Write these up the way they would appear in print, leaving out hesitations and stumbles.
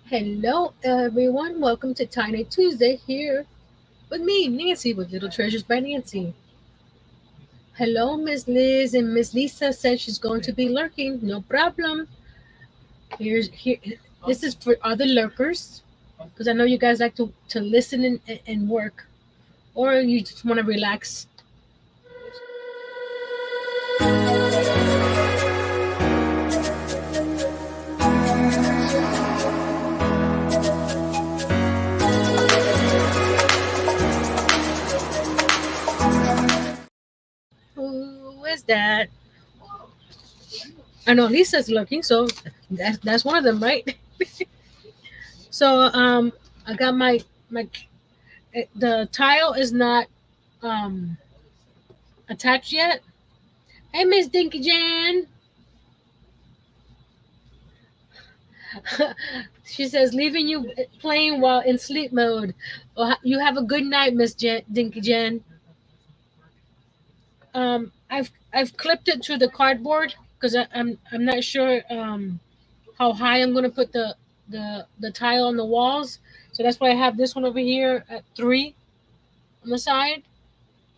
Hello, everyone. Welcome to Tiny Tuesday here with me, Nancy, with Little Treasures by Nancy. Hello, Miss Liz, and Miss Lisa said she's going to be lurking. No problem. Here's here. This is for other lurkers because I know you guys like to listen and work, or you just want to relax. Who is that? I know Lisa's lurking, so that's one of them, right? So I got my the tile is not um attached yet. Hey, Miss Dinky Jan. She says, leaving you playing while in sleep mode. Well, you have a good night, Miss Dinky Jan. I've clipped it to the cardboard because I'm not sure how high I'm gonna put the tile on the walls. So that's why I have this one over here at 3 on the side,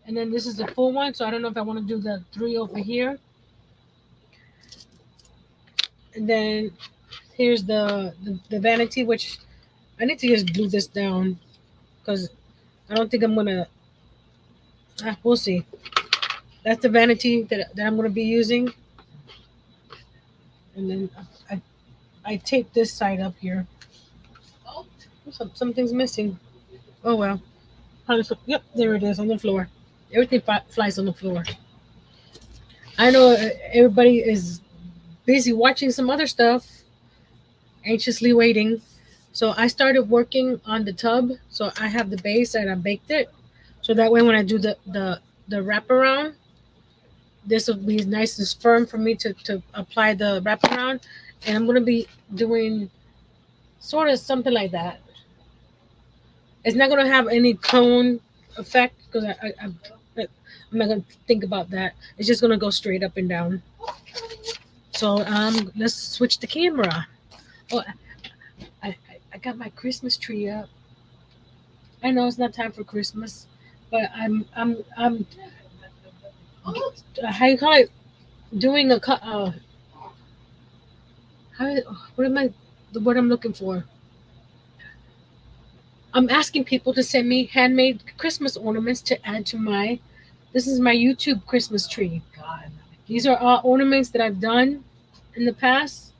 and then this is the full one. So I don't know if I want to do the 3 over here, and then here's the vanity, which I need to just glue this down because I don't think I'm gonna. We'll see. That's the vanity that I'm gonna be using, and then I tape this side up here. Something's missing. Oh well. Yep, there it is on the floor. Everything flies on the floor. I know everybody is busy watching some other stuff, anxiously waiting. So I started working on the tub. So I have the base and I baked it. So that way when I do the wraparound, this will be nice and firm for me to apply the wraparound. And I'm gonna be doing sort of something like that. It's not gonna have any cone effect because I'm not gonna think about that. It's just gonna go straight up and down. So let's switch the camera. Oh, I got my Christmas tree up. I know it's not time for Christmas, but I'm how you call it, doing a how what am I the word I'm looking for? I'm asking people to send me handmade Christmas ornaments to add to my. This is my YouTube Christmas tree. These are all ornaments that I've done in the past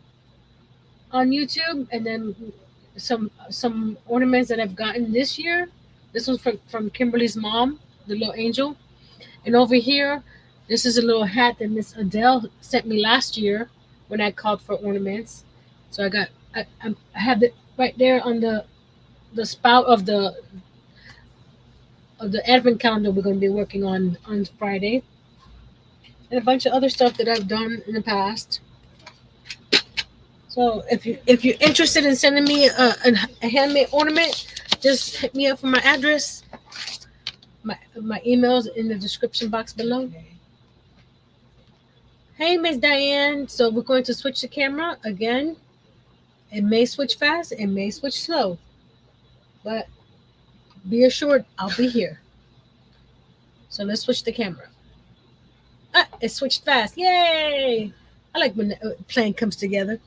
on YouTube, and then some ornaments that I've gotten this year. This one's from Kimberly's mom, the little angel. And over here, this is a little hat that Miss Adele sent me last year when I called for ornaments. So I have it right there on the spout of the advent calendar we're going to be working on Friday, and a bunch of other stuff that I've done in the past. So if you're interested in sending me a handmade ornament, just hit me up for my address. My email's in the description box below. Hey, Miss Diane. So we're going to switch the camera again. It may switch fast, it may switch slow, but be assured I'll be here. So let's switch the camera. It switched fast. Yay! I like when the plan comes together.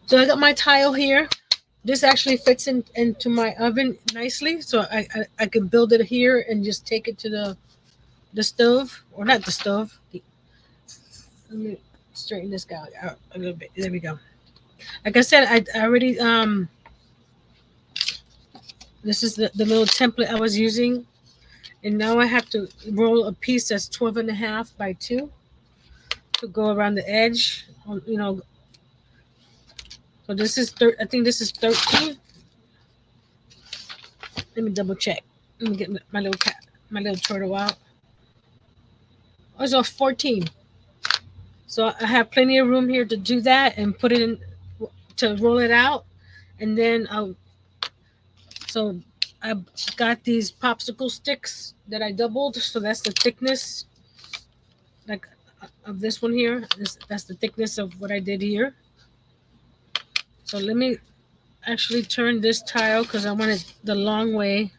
So I got my tile here. This actually fits into my oven nicely, so I can build it here and just take it to the stove, or not the stove. Let me straighten this guy out a little bit. There we go. Like I said, I already this is the little template I was using, and now I have to roll a piece that's 12.5 by 2 to go around the edge. So this is I think this is 13. Let me double check. Let me get my little cat, my little turtle out. Oh, it's 14. So I have plenty of room here to do that and put it in to roll it out, and then so I've got these popsicle sticks that I doubled. So that's the thickness, like of this one here. That's the thickness of what I did here. So let me actually turn this tile because I want it the long way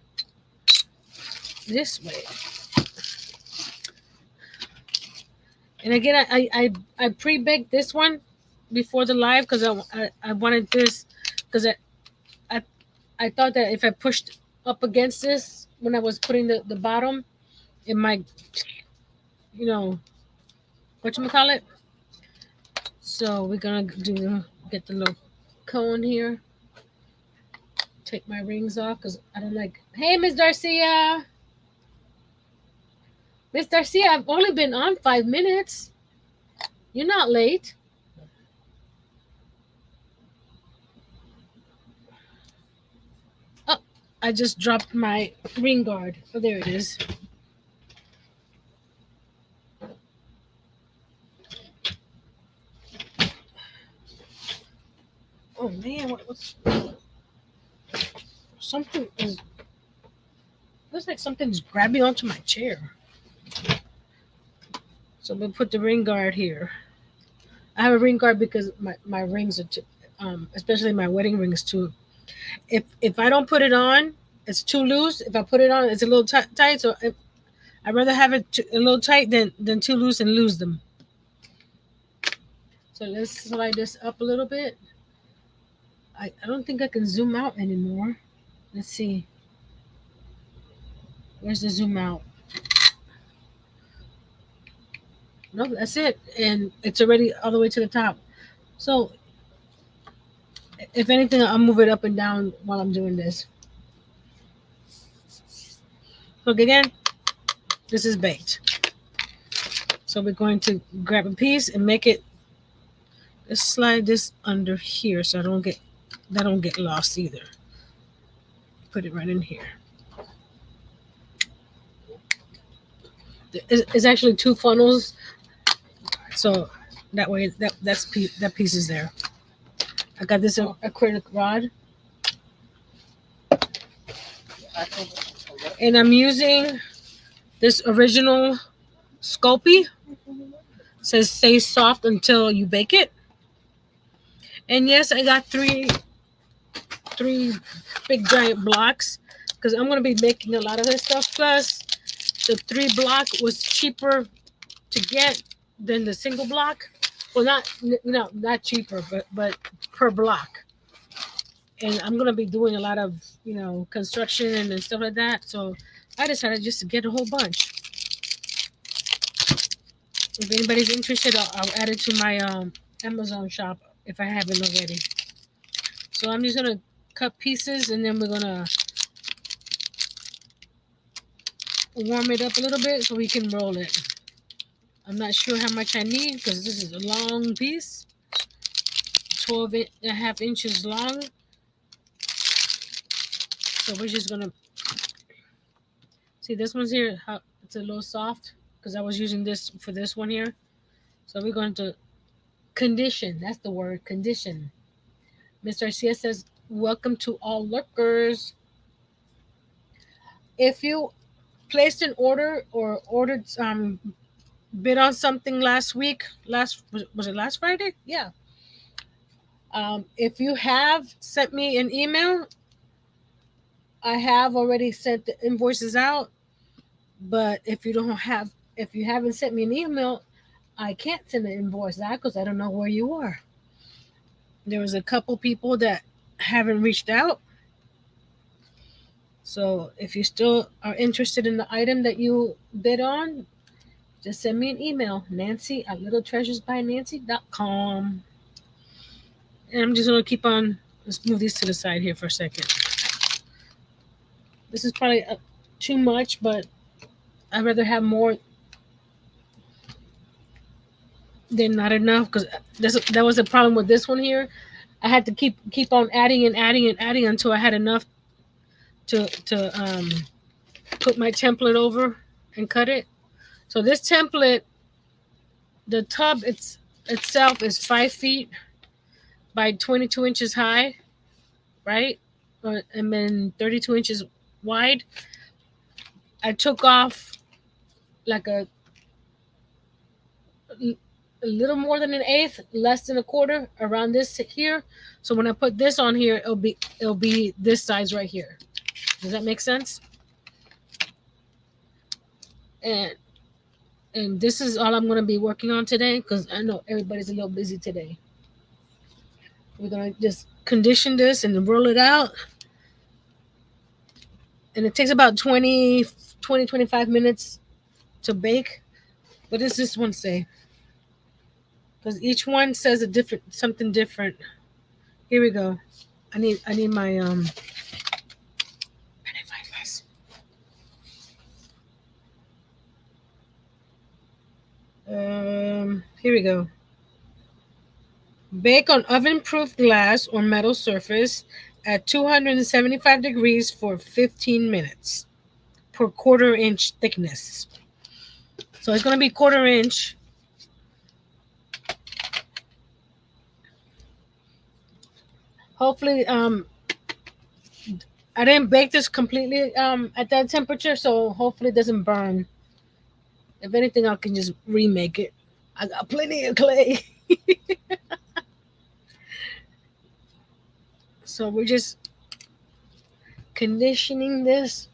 this way. And again, I pre-baked this one before the live because I wanted this because I I thought that if I pushed up against this when I was putting the bottom, it might, you know, whatchamacallit. So we're gonna get the little cone here. Take my rings off because I don't like. Hey, Miss Darcia. Miss Darcia, I've only been on 5 minutes. You're not late. Oh, I just dropped my ring guard. Oh, there it is. Oh man, what's something is looks like something's grabbing onto my chair. So we'll put the ring guard here. I have a ring guard because my rings are too, especially my wedding rings too. If I don't put it on, it's too loose. If I put it on, it's a little tight. So I'd rather have it a little tight than too loose and lose them. So let's slide this up a little bit. I don't think I can zoom out anymore. Let's see. Where's the zoom out? No, that's it. And it's already all the way to the top. So if anything, I'll move it up and down while I'm doing this. Look again, this is baked. So we're going to grab a piece and make it, let's slide this under here so that don't get lost either. Put it right in here. It's actually two funnels, so that way that piece is there. I got this acrylic rod, and I'm using this original Sculpey. It says stay soft until you bake it. And yes, I got three big giant blocks because I'm gonna be making a lot of this stuff. Plus, the 3 block was cheaper to get than the single block. Well, not cheaper, but per block. And I'm gonna be doing a lot of construction and stuff like that. So I decided just to get a whole bunch. If anybody's interested, I'll add it to my Amazon shop if I haven't already. So I'm just gonna cut pieces and then we're gonna warm it up a little bit so we can roll it. I'm not sure how much I need because this is a long piece, 12.5 inches long. So we're just gonna see this one's here. How it's a little soft because I was using this for this one here. So we're going to condition. That's the word, condition. Mr. Cia says, "Welcome to all lurkers. If you placed an order or ordered bid on something last week, was it last Friday? Yeah. If you have sent me an email, I have already sent the invoices out. But if you haven't sent me an email, I can't send an invoice out because I don't know where you are. There was a couple people that haven't reached out. So if you still are interested in the item that you bid on, just send me an email, Nancy at littletreasuresbynancy.com. And I'm just going to keep on, let's move these to the side here for a second. This is probably too much, but I'd rather have more than not enough because that was the problem with this one here. I had to keep on adding and adding and adding until I had enough to put my template over and cut it. So this template, the tub itself is 5 feet by 22 inches high, right? And then 32 inches wide. I took off like a little more than an eighth, less than a quarter around this here. So when I put this on here, it'll be this size right here. Does that make sense? And and this is all I'm gonna be working on today because I know everybody's a little busy today. We're gonna just condition this and roll it out, and it takes about 25 minutes to bake. What does this one say? Because each one says a different something different. Here we go. I need my magnifying here we go. Bake on oven-proof glass or metal surface at 275 degrees for 15 minutes per quarter-inch thickness. So it's going to be quarter-inch. Hopefully, I didn't bake this completely at that temperature, so hopefully it doesn't burn. If anything, I can just remake it. I got plenty of clay. So we're just conditioning this.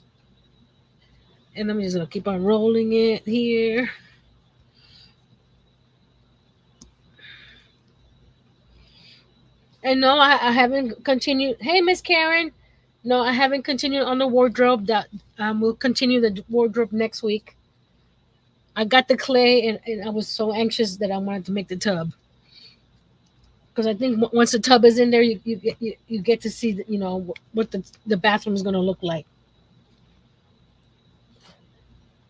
And I'm just going to keep on rolling it here. And no, I haven't continued. Hey, Miss Karen. No, I haven't continued on the wardrobe. That we'll continue the wardrobe next week. I got the clay, and I was so anxious that I wanted to make the tub. Because I think once the tub is in there, you get to see what the bathroom is going to look like.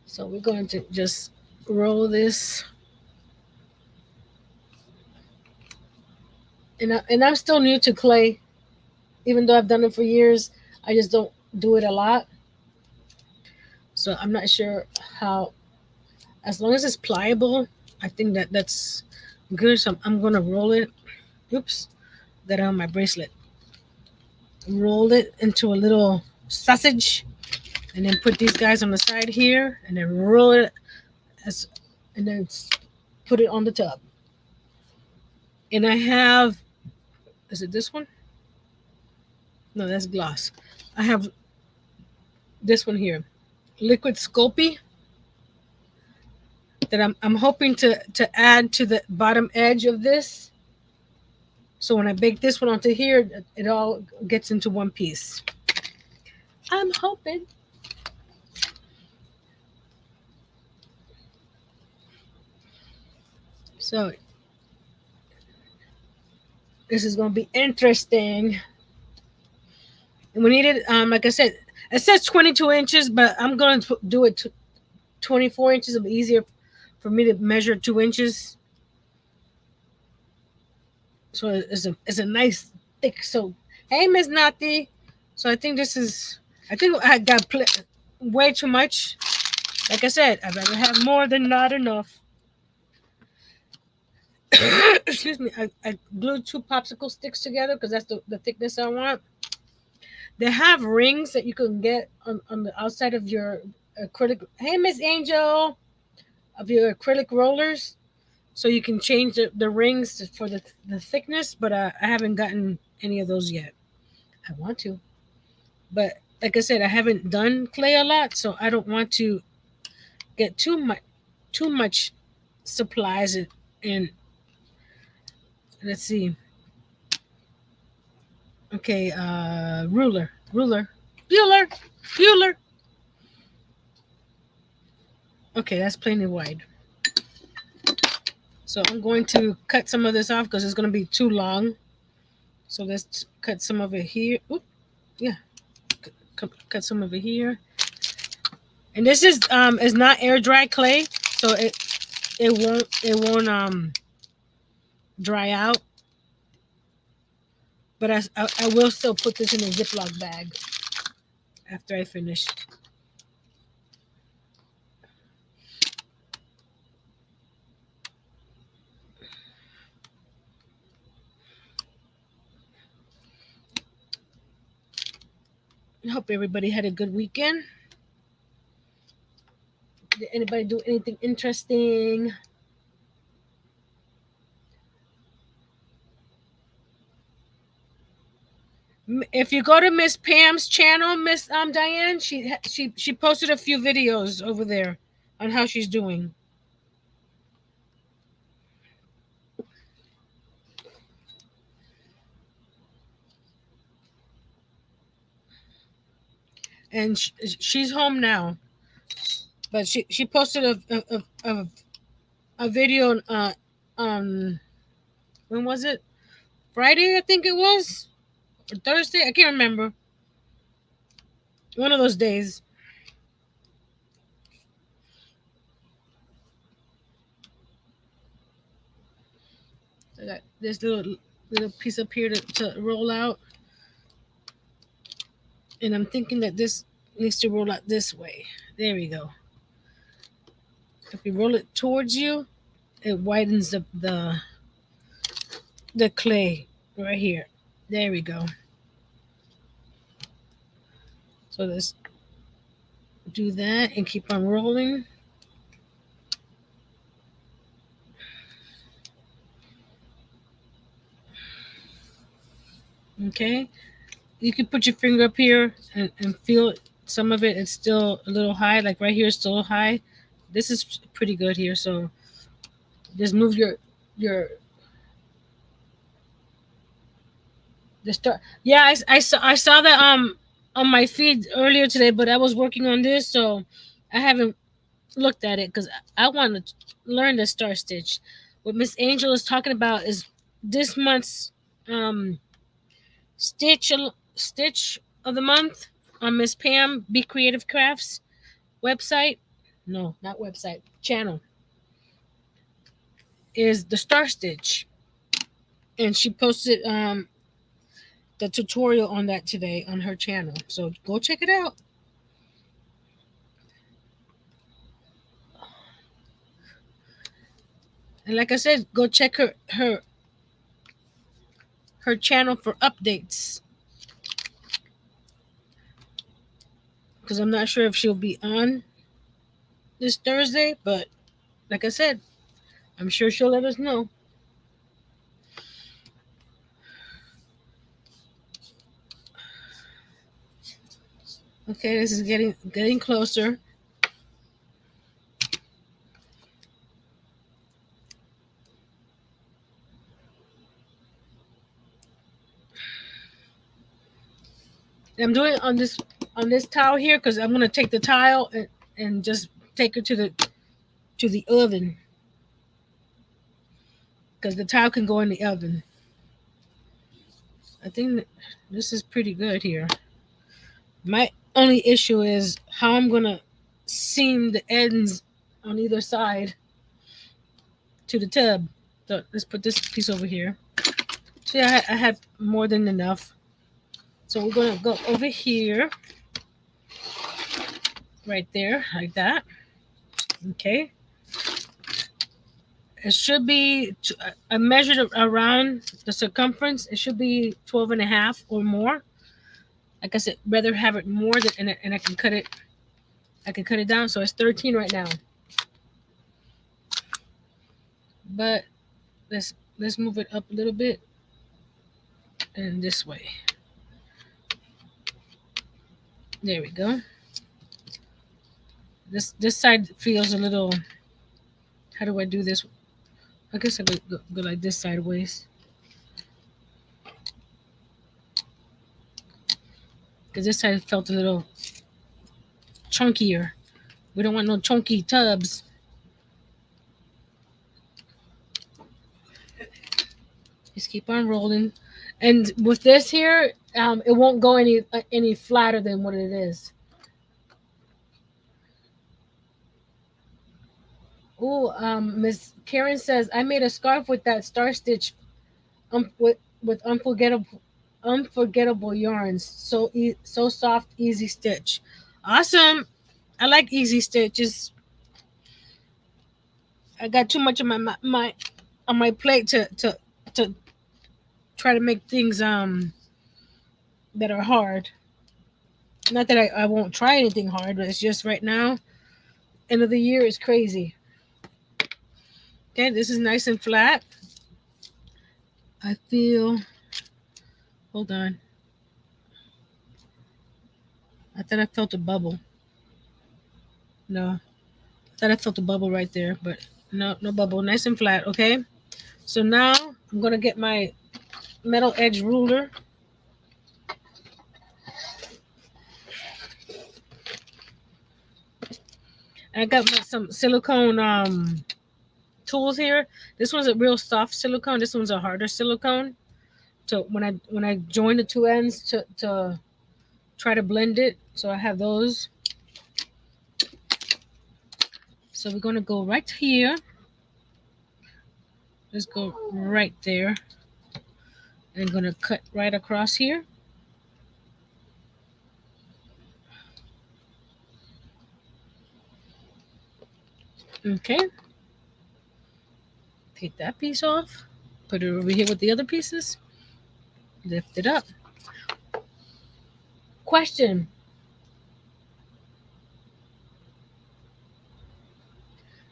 So we're going to just roll this, and I'm still new to clay, even though I've done it for years. I just don't do it a lot, so I'm not sure how. As long as it's pliable, I think that's good. So I'm going to roll it. Oops, got on my bracelet. Roll it into a little sausage, and then put these guys on the side here, and then roll it as, and then put it on the tub. And I have, is it this one? No, that's gloss. I have this one here, liquid Sculpey, that I'm hoping to add to the bottom edge of this. So when I bake this one onto here, it all gets into one piece. I'm hoping. So this is going to be interesting. And we need it, like I said, it says 22 inches, but I'm going to do it 24 inches. It'll be easier for me to measure 2 inches. So it's a nice thick. So hey, Miss Nati. So I think I got way too much. Like I said, I'd rather have more than not enough. Excuse me. I glued 2 popsicle sticks together because that's the thickness I want. They have rings that you can get on the outside of your acrylic. Hey, Miss Angel, of your acrylic rollers, so you can change the rings for the thickness. But I haven't gotten any of those yet. I want to, but like I said, I haven't done clay a lot, so I don't want to get too much supplies and let's see. Okay, ruler. Okay, that's plenty wide. So I'm going to cut some of this off because it's going to be too long. So let's cut some of it here. Oop, yeah, cut some of it here. And this is not air dry clay, so it won't dry out. But I will still put this in a Ziploc bag after I finish. I hope everybody had a good weekend. Did anybody do anything interesting? If you go to Miss Pam's channel, Miss Diane, she posted a few videos over there on how she's doing. And she's home now, but she posted a video on when was it? Friday, I think it was, or Thursday. I can't remember. One of those days. I got this little piece up here to roll out, and I'm thinking that this needs to roll out this way. There we go. If you roll it towards you, it widens the clay right here. There we go. So let's do that and keep on rolling. Okay. You can put your finger up here and feel some of it. It's still a little high. Like right here is still high. This is pretty good here. So just move your the start. Yeah, I saw that on my feed earlier today, but I was working on this, so I haven't looked at it because I want to learn the star stitch. What Miss Angel is talking about is this month's um stitch of the month on Miss Pam Be Creative Crafts website. No, not website, channel is the star stitch, and she posted the tutorial on that today on her channel. So go check it out. And like I said, go check her channel for updates because I'm not sure if she'll be on this Thursday, but like I said, I'm sure she'll let us know. Okay, this is getting closer. I'm doing it on this towel here because I'm gonna take the tile and just take it to the oven because the tile can go in the oven. I think this is pretty good here. My only issue is how I'm gonna seam the ends on either side to the tub. So let's put this piece over here. So yeah, I have more than enough. So we're gonna go over here, right there, like that. Okay. It should be, I measured around the circumference. It should be 12 and a half or more. Like I said, rather have it more than, and I can cut it. I can cut it down. So it's 13 right now. But let's move it up a little bit and this way. There we go. This side feels a little. How do I do this? I guess I could go like this sideways. Because this side felt a little chunkier. We don't want no chunky tubs. Just keep on rolling. And with this here, it won't go any flatter than what it is. Oh, Miss Karen says I made a scarf with that star stitch, with unforgettable yarns. So soft, easy stitch. Awesome. I like easy stitches. I got too much of my on my plate to try to make things that are hard. Not that I won't try anything hard, but it's just right now, end of the year is crazy. Okay, this is nice and flat. I feel, hold on. I thought I felt a bubble. No, I thought I felt a bubble right there, but no, no bubble. Nice and flat. Okay. So now I'm gonna get my metal edge ruler. I got some silicone tools here. This one's a real soft silicone. This one's a harder silicone. So when I join the two ends to try to blend it, so I have those. So we're gonna go right here. Let's go right there. And I'm gonna cut right across here. Okay. Take that piece off. Put it over here with the other pieces. Lift it up. Question.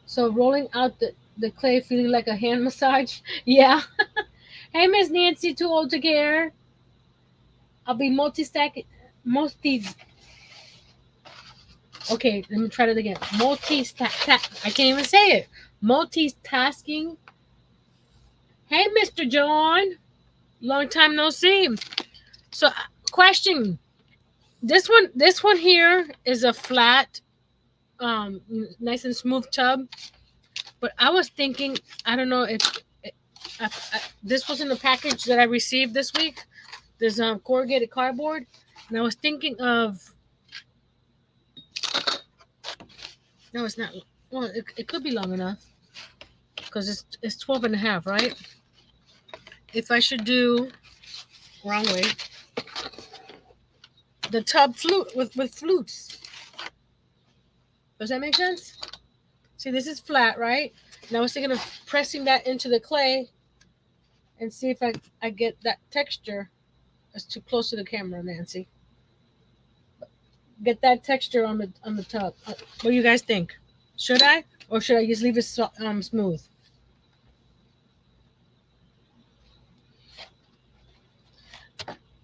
So rolling out the clay feeling like a hand massage? Yeah. Hey, Miss Nancy, too old to care. I'll be multi-stack, multi. Okay, let me try that again. I can't even say it. Multitasking. Hey, Mr. John. Long time no see. So, question. This one here is a flat, nice and smooth tub. But I was thinking, I don't know if this was in the package that I received this week. There's corrugated cardboard, and I was thinking of. No, it's not. Well, it could be long enough because it's 12 and a half, right? If I should do wrong way, the tub flute with flutes. Does that make sense? See, this is flat, right? And I was thinking of pressing that into the clay and see if I get that texture. That's too close to the camera, Nancy. Get that texture on the tub. What do you guys think? Should I, or should I just leave it smooth?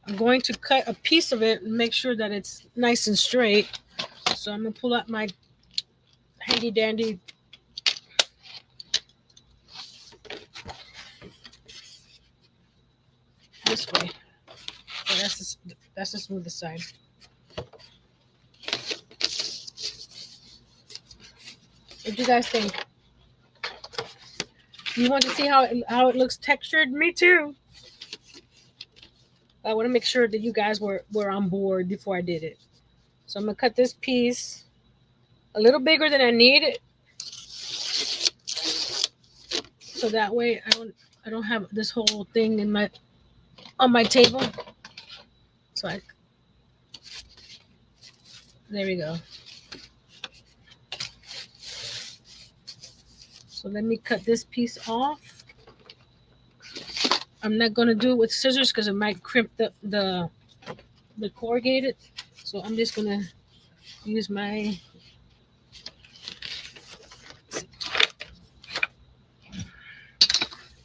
I'm going to cut a piece of it and make sure that it's nice and straight. So I'm gonna pull out my handy dandy this way. Oh, that's the smoothest side. What do you guys think? You want to see how it looks textured? Me too. I want to make sure that you guys were on board before I did it. So I'm gonna cut this piece a little bigger than I need, so that way I don't have this whole thing on my table. So there we go. So let me cut this piece off. I'm not gonna do it with scissors because it might crimp the corrugated. So I'm just gonna use my.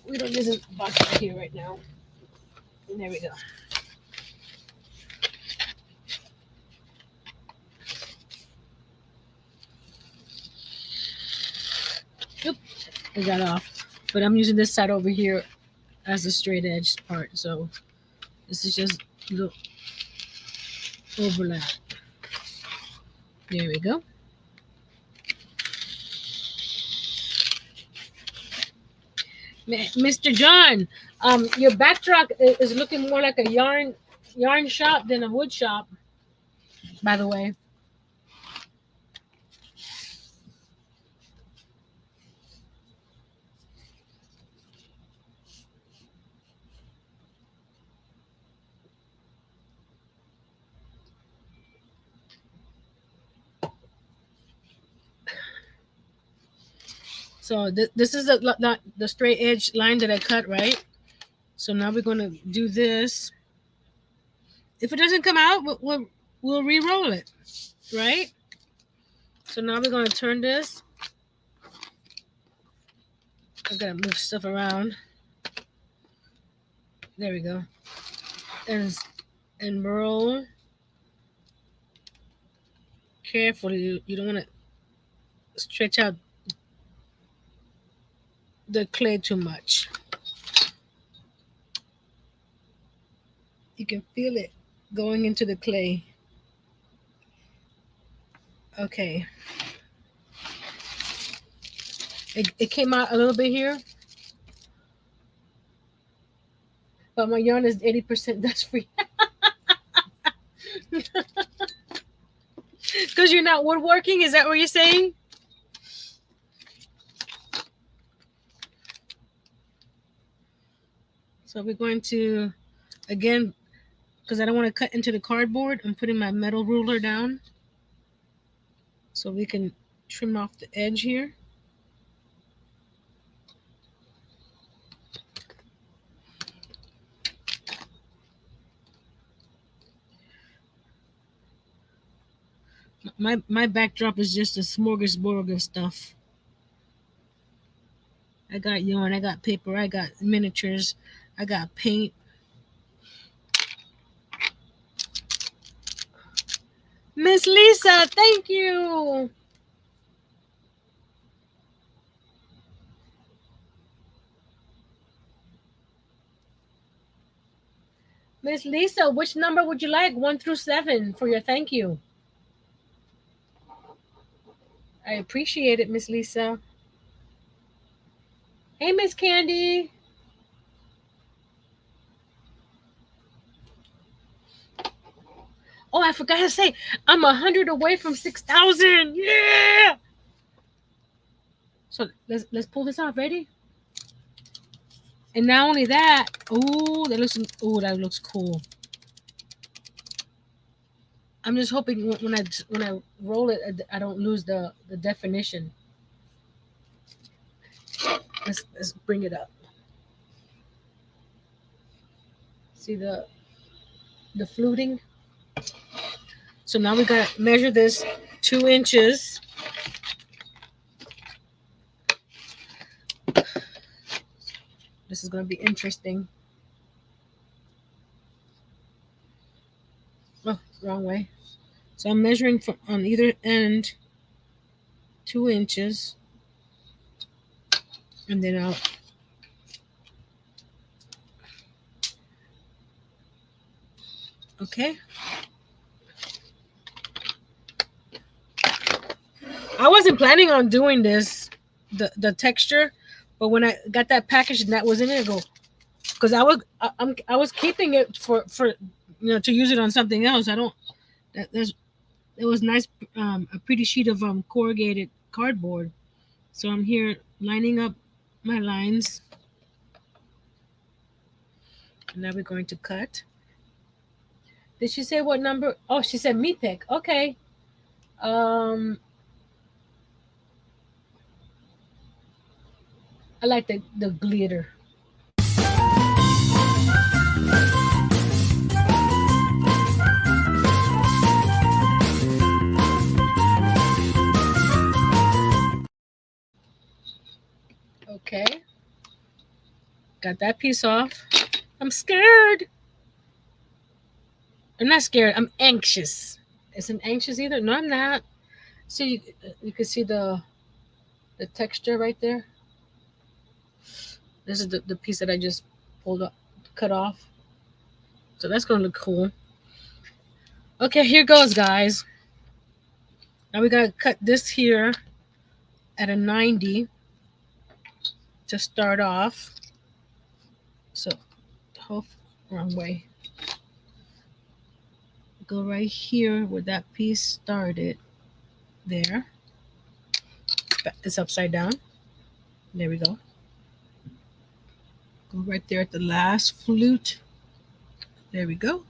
We don't use a box right here right now. And there we go. Oop, I got off. But I'm using this side over here as the straight edge part. So this is just the overlap. There we go. Mr. John, your backdrop is looking more like a yarn shop than a wood shop, by the way. So this is not the straight edge line that I cut, right? So now we're gonna do this. If it doesn't come out, we'll re-roll it, right? So now we're gonna turn this. I gotta move stuff around. There we go. And roll careful. You don't want to stretch out the clay too much. You can feel it going into the clay. Okay. It came out a little bit here, but my yarn is 80% dust free. Because you're not woodworking? Is that what you're saying? So we're going to, again, because I don't want to cut into the cardboard, I'm putting my metal ruler down so we can trim off the edge here. My backdrop is just a smorgasbord of stuff. I got yarn, I got paper, I got miniatures, I got paint. Miss Lisa, thank you. Miss Lisa, which number would you like? 1 through 7 for your thank you. I appreciate it, Miss Lisa. Hey, Miss Candy. Oh, I forgot to say, I'm 100 away from 6,000. Yeah. So let's pull this off. Ready? And not only that, that looks cool. I'm just hoping when I roll it, I don't lose the definition. Let's bring it up. See the fluting. So now we gotta measure this 2 inches. This is gonna be interesting. Oh, wrong way. So I'm measuring from on either end 2 inches, and then I'll okay. I wasn't planning on doing this, the texture, but when I got that package and that was in it, I go because I was keeping it for to use it on something else. I don't. There's it was nice, a pretty sheet of corrugated cardboard. So I'm here lining up my lines. And now we're going to cut. Did she say what number? Oh, she said me pick. Okay. Um, I like the glitter. Okay. Got that piece off. I'm scared. I'm not scared. I'm anxious. Isn't anxious either? No, I'm not. See, you can see the texture right there. This is the piece that I just pulled up, cut off. So that's gonna look cool. Okay, here goes, guys. Now we gotta cut this here at a 90 to start off. So, whole wrong way. Go right here where that piece started. There. It's upside down. There we go. Go right there at the last flute. There we go.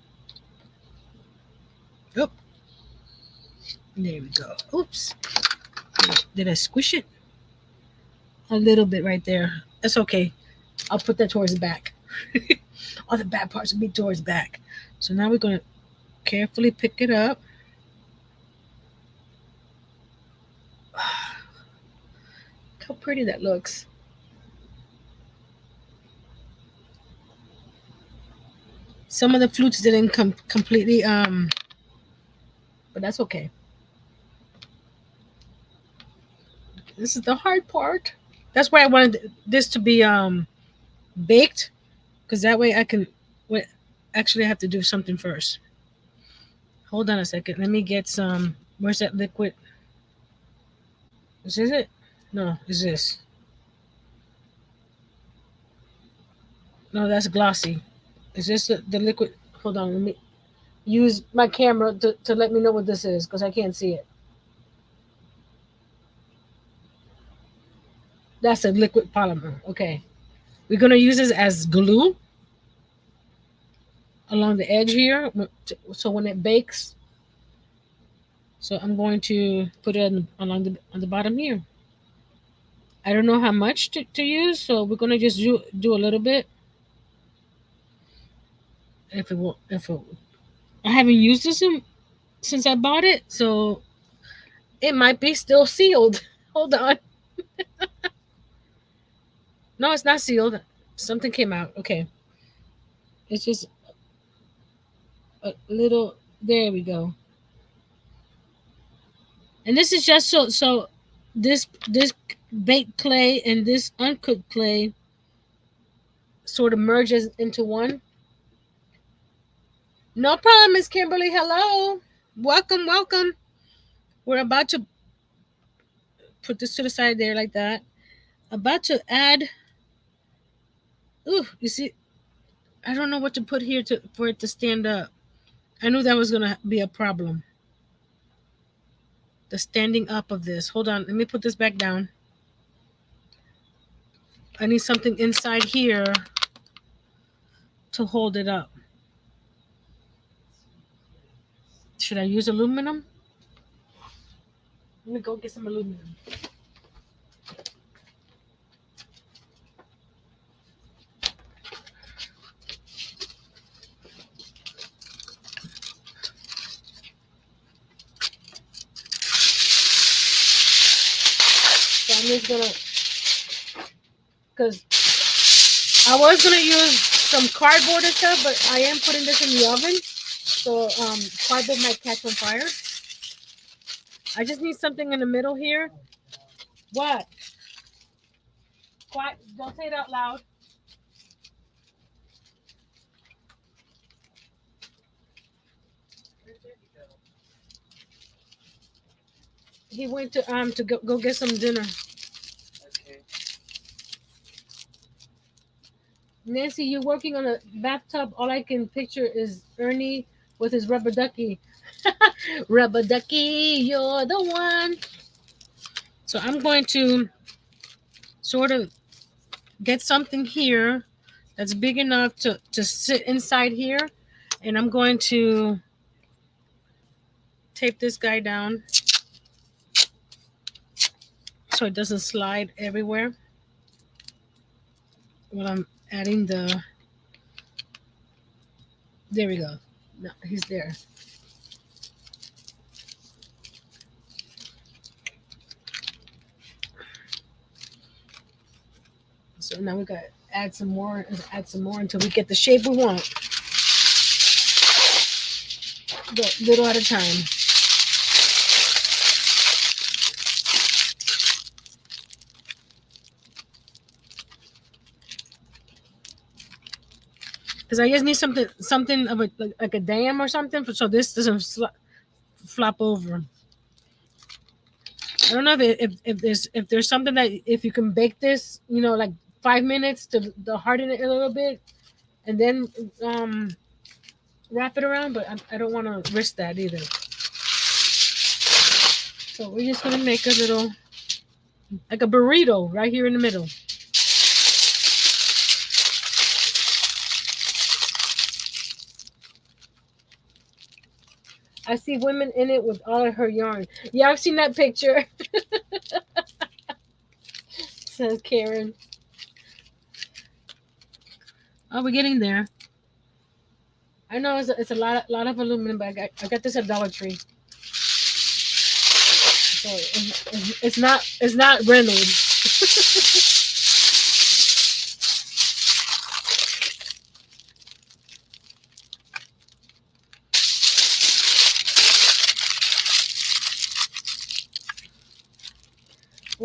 Oh, there we go. Oops. Did I squish it? A little bit right there. That's okay. I'll put that towards the back. All the bad parts will be towards the back. So now we're going to carefully pick it up. Look how pretty that looks. Some of the flutes didn't come completely, but that's okay. This is the hard part. That's why I wanted this to be baked, because that way I can. Wait, actually, I have to do something first. Hold on a second. Let me get some. Where's that liquid? Is this it? No, is this? No, that's glossy. Is this the liquid? Hold on. Let me use my camera to let me know what this is because I can't see it. That's a liquid polymer. Okay. We're going to use this as glue along the edge here. So when it bakes, so I'm going to put it along the bottom here. I don't know how much to use, so we're going to just do a little bit. If it will, if it, I haven't used this since I bought it, so it might be still sealed. Hold on. No, it's not sealed. Something came out. Okay. It's just a little. There we go. And this is just so this baked clay and this uncooked clay sort of merges into one. No problem, Miss Kimberly. Hello. Welcome, welcome. We're about to put this to the side there like that. About to add. Ooh, you see, I don't know what to put here to for it to stand up. I knew that was gonna be a problem. The standing up of this. Hold on, let me put this back down. I need something inside here to hold it up. Should I use aluminum? Let me go get some aluminum. So I'm just gonna, because I was gonna use some cardboard and stuff, but I am putting this in the oven, so cardboard might catch on fire. I just need something in the middle here. What? Quiet! Don't say it out loud. He went to go get some dinner. Nancy, you're working on a bathtub. All I can picture is Ernie with his rubber ducky. Rubber ducky, you're the one. So I'm going to sort of get something here that's big enough to sit inside here. And I'm going to tape this guy down so it doesn't slide everywhere while I'm adding the. There we go. No, he's there. So now we got to add some more, until we get the shape we want. Go little at a time. Because I just need something of like a dam or something, so this doesn't flop over. I don't know if there's something that if you can bake this, like 5 minutes to harden it a little bit, and then wrap it around. But I don't want to risk that either. So we're just gonna make a little, like a burrito right here in the middle. I see women in it with all of her yarn. Yeah, I've seen that picture. Says Karen. Oh, we're getting there. I know it's a lot of aluminum, but I got this at Dollar Tree. So it's not Reynolds.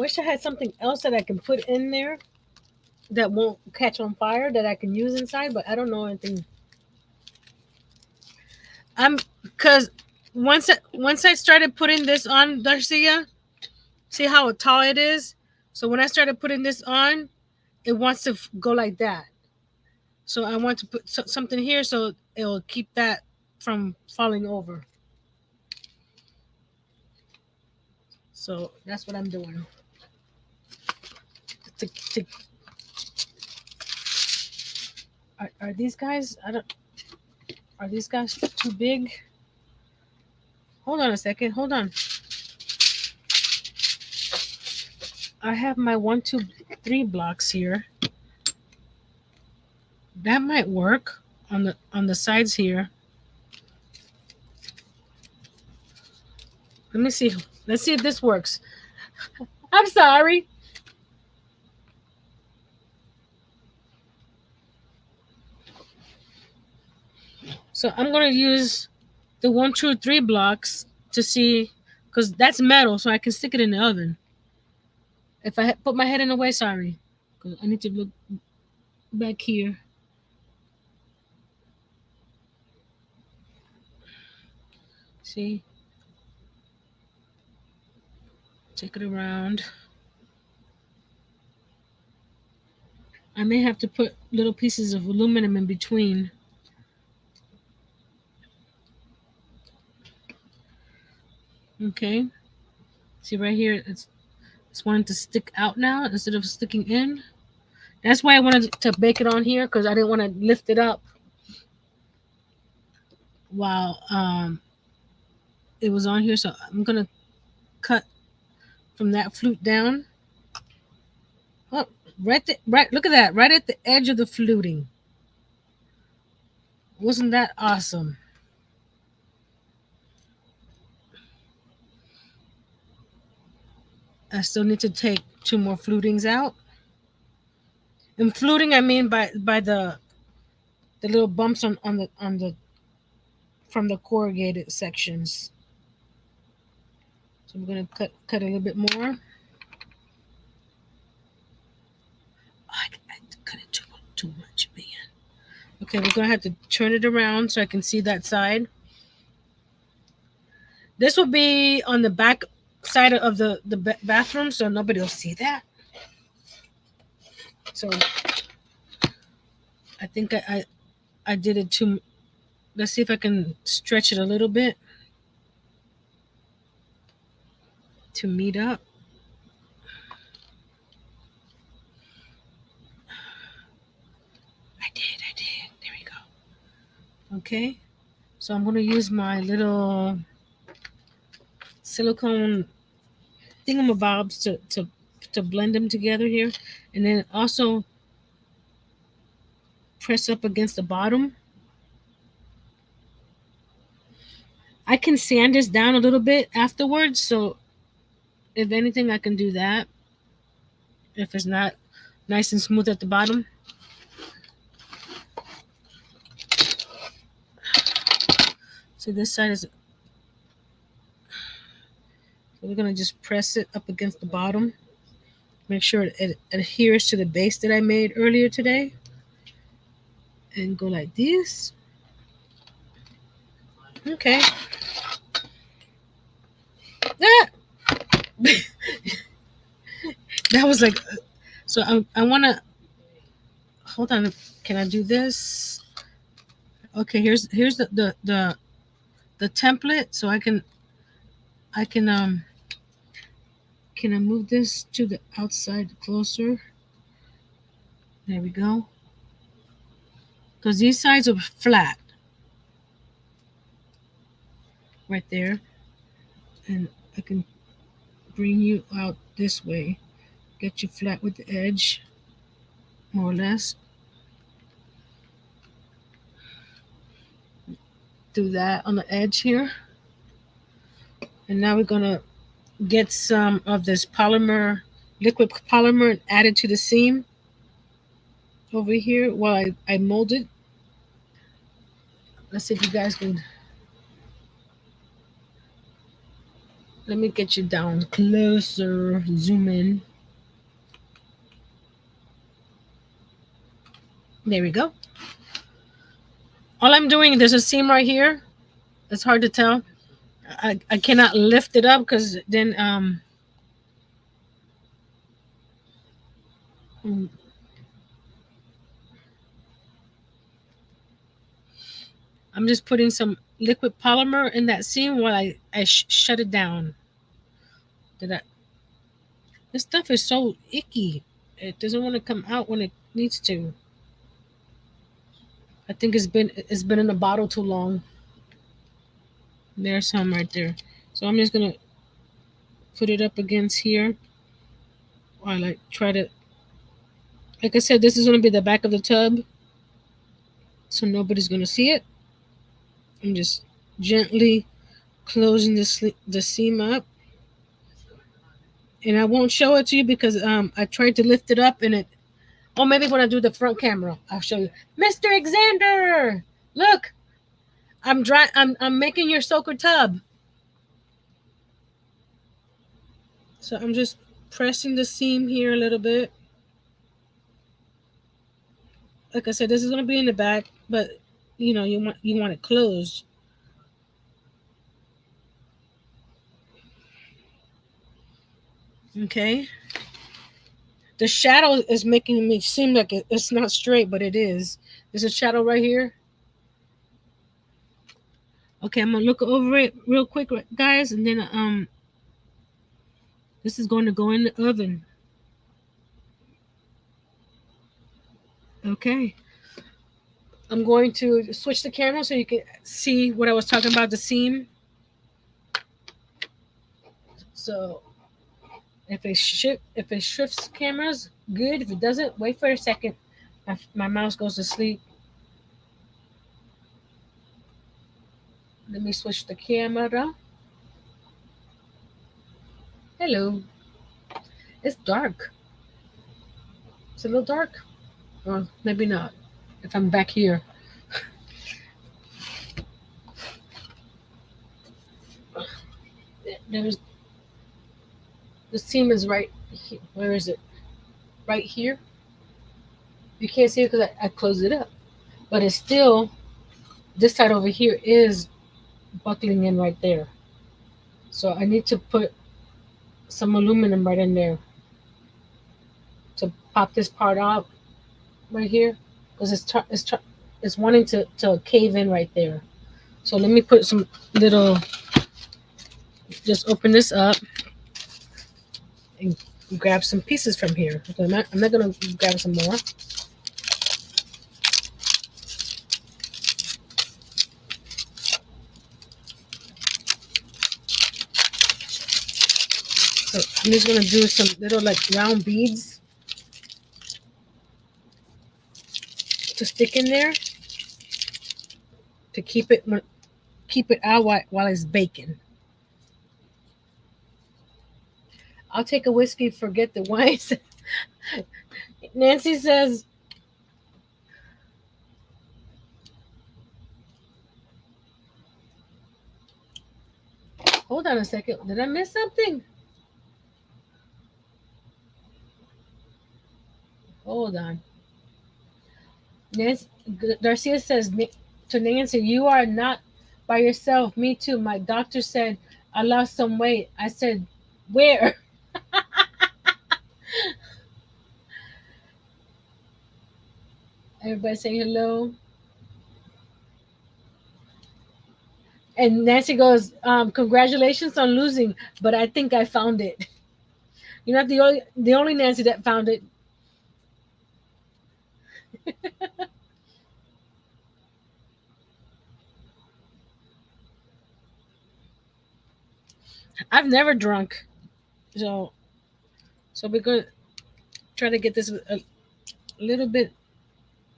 wish I had something else that I can put in there that won't catch on fire that I can use inside, but I don't know anything. I'm because once I started putting this on, Darcia, see how tall it is. So when I started putting this on, it wants to go like that. So I want to put something here so it'll keep that from falling over. So that's what I'm doing. To are these guys? I don't. Are these guys too big? Hold on a second. Hold on. I have my 1, 2, 3 blocks here. That might work on the sides here. Let me see. Let's see if this works. I'm sorry. So I'm gonna use the 1, 2, 3 blocks to see, because that's metal, so I can stick it in the oven. If I put my head in the way, sorry, because I need to look back here. See, take it around. I may have to put little pieces of aluminum in between. Okay. See right here, it's wanting to stick out now instead of sticking in. That's why I wanted to bake it on here, because I didn't want to lift it up while it was on here. So I'm gonna cut from that flute down. Oh, right. Look at that, right at the edge of the fluting. Wasn't that awesome? I still need to take 2 more flutings out. And fluting, I mean by the little bumps on the from the corrugated sections. So I'm gonna cut a little bit more. I cut it too much, man. Okay, we're gonna have to turn it around so I can see that side. This will be on the back side of the bathroom, so nobody will see that. So I think I did it too. Let's see if I can stretch it a little bit to meet up. I did. There we go. Okay. So I'm going to use my little silicone thingamabobs to blend them together here. And then also press up against the bottom. I can sand this down a little bit afterwards. So if anything, I can do that. If it's not nice and smooth at the bottom. So this side is, so we're going to just press it up against the bottom. Make sure it adheres to the base that I made earlier today. And go like this. Okay. Ah! That was like, so I want to, hold on. Can I do this? Okay, here's the template. So I can can I move this to the outside closer? There we go. Because these sides are flat right there. And I can bring you out this way. Get you flat with the edge, more or less. Do that on the edge here. And now we're going to get some of this polymer, liquid polymer, and add it to the seam over here while I mold it. Let's see if you guys can. Let me get you down closer. Zoom in. There we go. All I'm doing, there's a seam right here. It's hard to tell. I cannot lift it up because then mm, I'm just putting some liquid polymer in that seam while I shut it down. Did I? This stuff is so icky. It doesn't want to come out when it needs to. I think it's been in the bottle too long. There's some right there. So I'm just gonna put it up against here while I try to. Like I said, this is gonna be the back of the tub, so nobody's gonna see it. I'm just gently closing the seam up, and I won't show it to you because I tried to lift it up and it. Oh, maybe when I do the front camera, I'll show you. Mr. Alexander, look, I'm dry. I'm making your soaker tub. So I'm just pressing the seam here a little bit. Like I said, this is gonna be in the back, but you want it closed. Okay. The shadow is making me seem like it's not straight, but it is. There's a shadow right here. Okay, I'm gonna look over it real quick, guys, and then this is going to go in the oven. Okay. I'm going to switch the camera so you can see what I was talking about, the seam. So if it shifts cameras, good. If it doesn't, wait for a second. My mouse goes to sleep. Let me switch the camera. Hello. It's dark. It's a little dark. Or maybe not. If I'm back here. There's the seam is right here. Where is it? Right here. You can't see it because I closed it up. But it's still, this side over here is buckling in right there. So I need to put some aluminum right in there to pop this part out right here because it's wanting to cave in right there. So let me put some little, just open this up and grab some pieces from here. Okay, I'm not going to grab some more. So I'm just going to do some little like round beads to stick in there to keep it out while it's baking. I'll take a whiskey, forget the wines. Nancy says, hold on a second. Did I miss something? Hold on. Nancy, Garcia says to Nancy, you are not by yourself. Me too. My doctor said I lost some weight. I said, where? Everybody saying hello. And Nancy goes, congratulations on losing, but I think I found it. You're not the only Nancy that found it. I've never drunk, so we're gonna try to get this a little bit.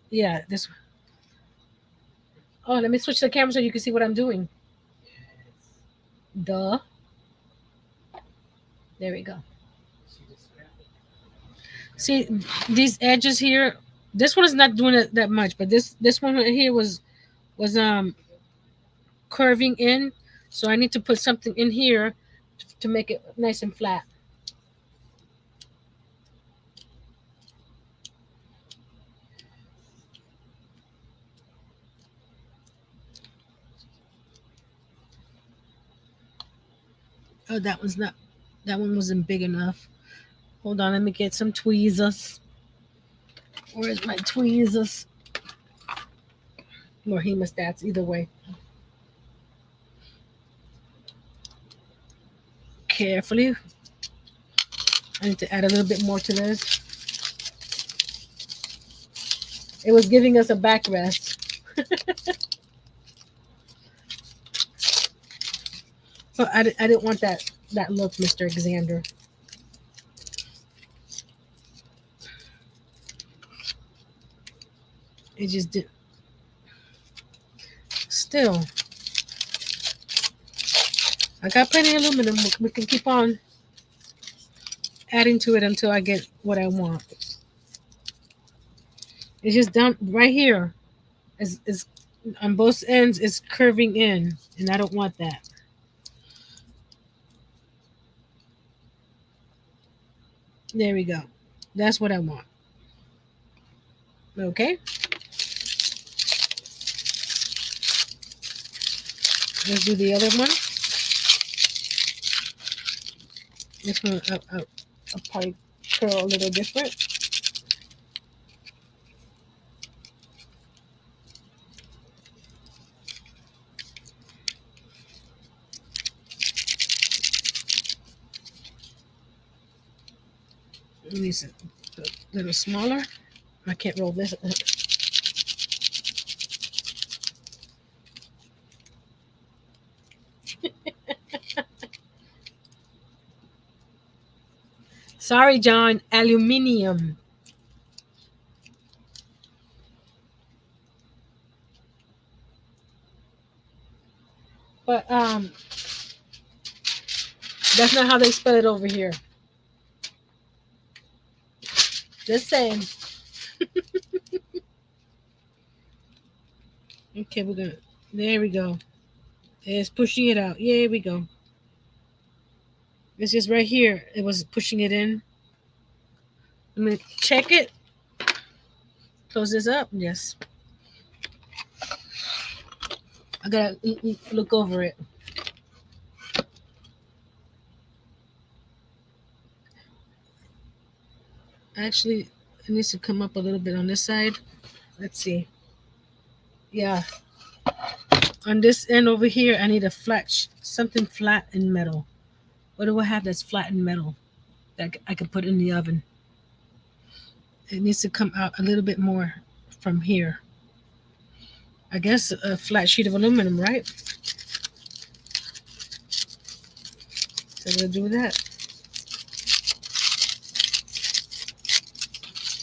Yeah, this. Oh, let me switch the camera so you can see what I'm doing. Duh. There we go. See these edges here. This one is not doing it that much, but this one right here was curving in. So I need to put something in here to make it nice and flat. Oh, that one wasn't big enough. Hold on, let me get some tweezers. Where's my tweezers? Or hemostats, either way. Carefully. I need to add a little bit more to this. It was giving us a backrest. So I didn't want that look, Mr. Alexander. It just did. Still, I got plenty of aluminum. We can keep on adding to it until I get what I want. It's just down right here. Is on both ends. It's curving in, and I don't want that. There we go. That's what I want. Okay. Let's do the other one. This one I'll probably curl a little different. It needs a little smaller. I can't roll this. Sorry, John. Aluminium. But that's not how they spell it over here. Just saying. Okay, we're gonna. There we go. It's pushing it out. Yeah, we go. It's just right here. It was pushing it in. Let me check it. Close this up. Yes. I gotta look over it. Actually, it needs to come up a little bit on this side. Let's see. Yeah. On this end over here, I need a something flat in metal. What do I have that's flat in metal that I can put in the oven? It needs to come out a little bit more from here. I guess a flat sheet of aluminum, right? So we'll do that.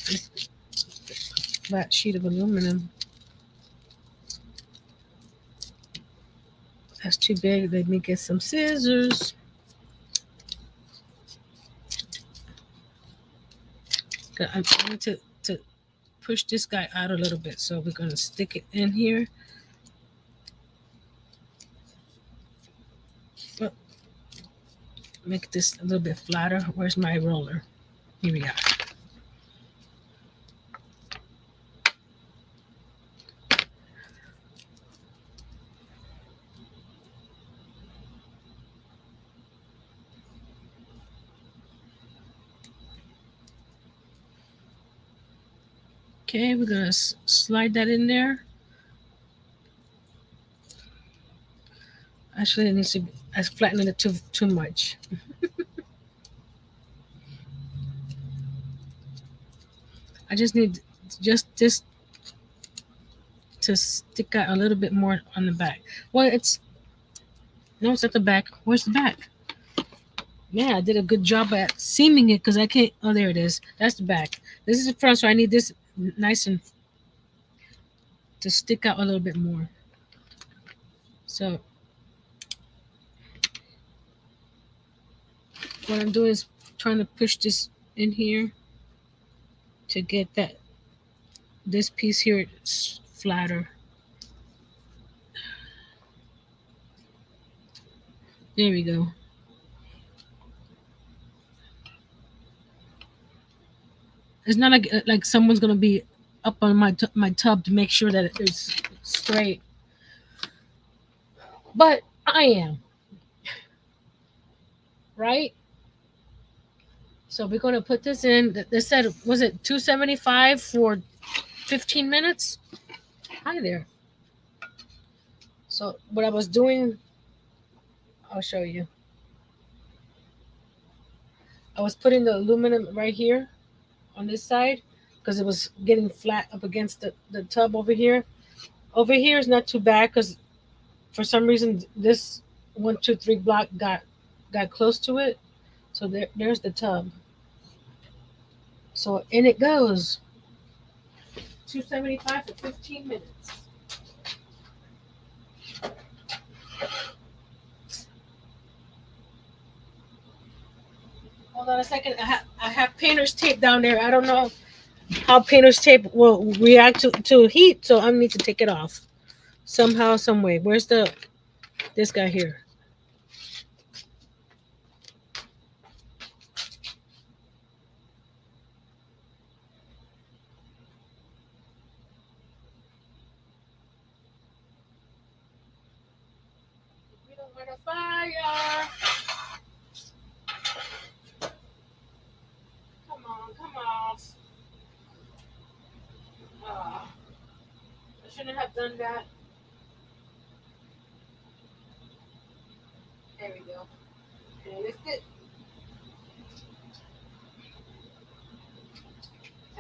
This flat sheet of aluminum. That's too big. Let me get some scissors. I need to push this guy out a little bit. So we're going to stick it in here. Oh, make this a little bit flatter. Where's my roller? Here we are. Okay, we're going to slide that in there. Actually, it needs to. I flattened it too much. I just need just this to stick out a little bit more on the back. Well, it's no, it's at the back. Where's the back? Yeah, I did a good job at seaming it because I can't. Oh, there it is. That's the back. This is the front, so I need this nice and to stick out a little bit more. So what I'm doing is trying to push this in here to get this piece here flatter. There we go. It's not like someone's gonna be up on my tub to make sure that it's straight. But I am, right? So we're gonna put this in. They said, was it 275 for 15 minutes? Hi there. So what I was doing, I'll show you. I was putting the aluminum right here on this side because it was getting flat up against the tub over here. Over here is not too bad because for some reason this 1, 2, 3 block got close to it. So there's the tub. So in it goes. 275 for 15 minutes. Hold on a second. I have painter's tape down there. I don't know how painter's tape will react to heat, so I need to take it off somehow, some way. Where's this guy here? We don't want a fire. Come on, come off. I shouldn't have done that. There we go. Okay, lift it.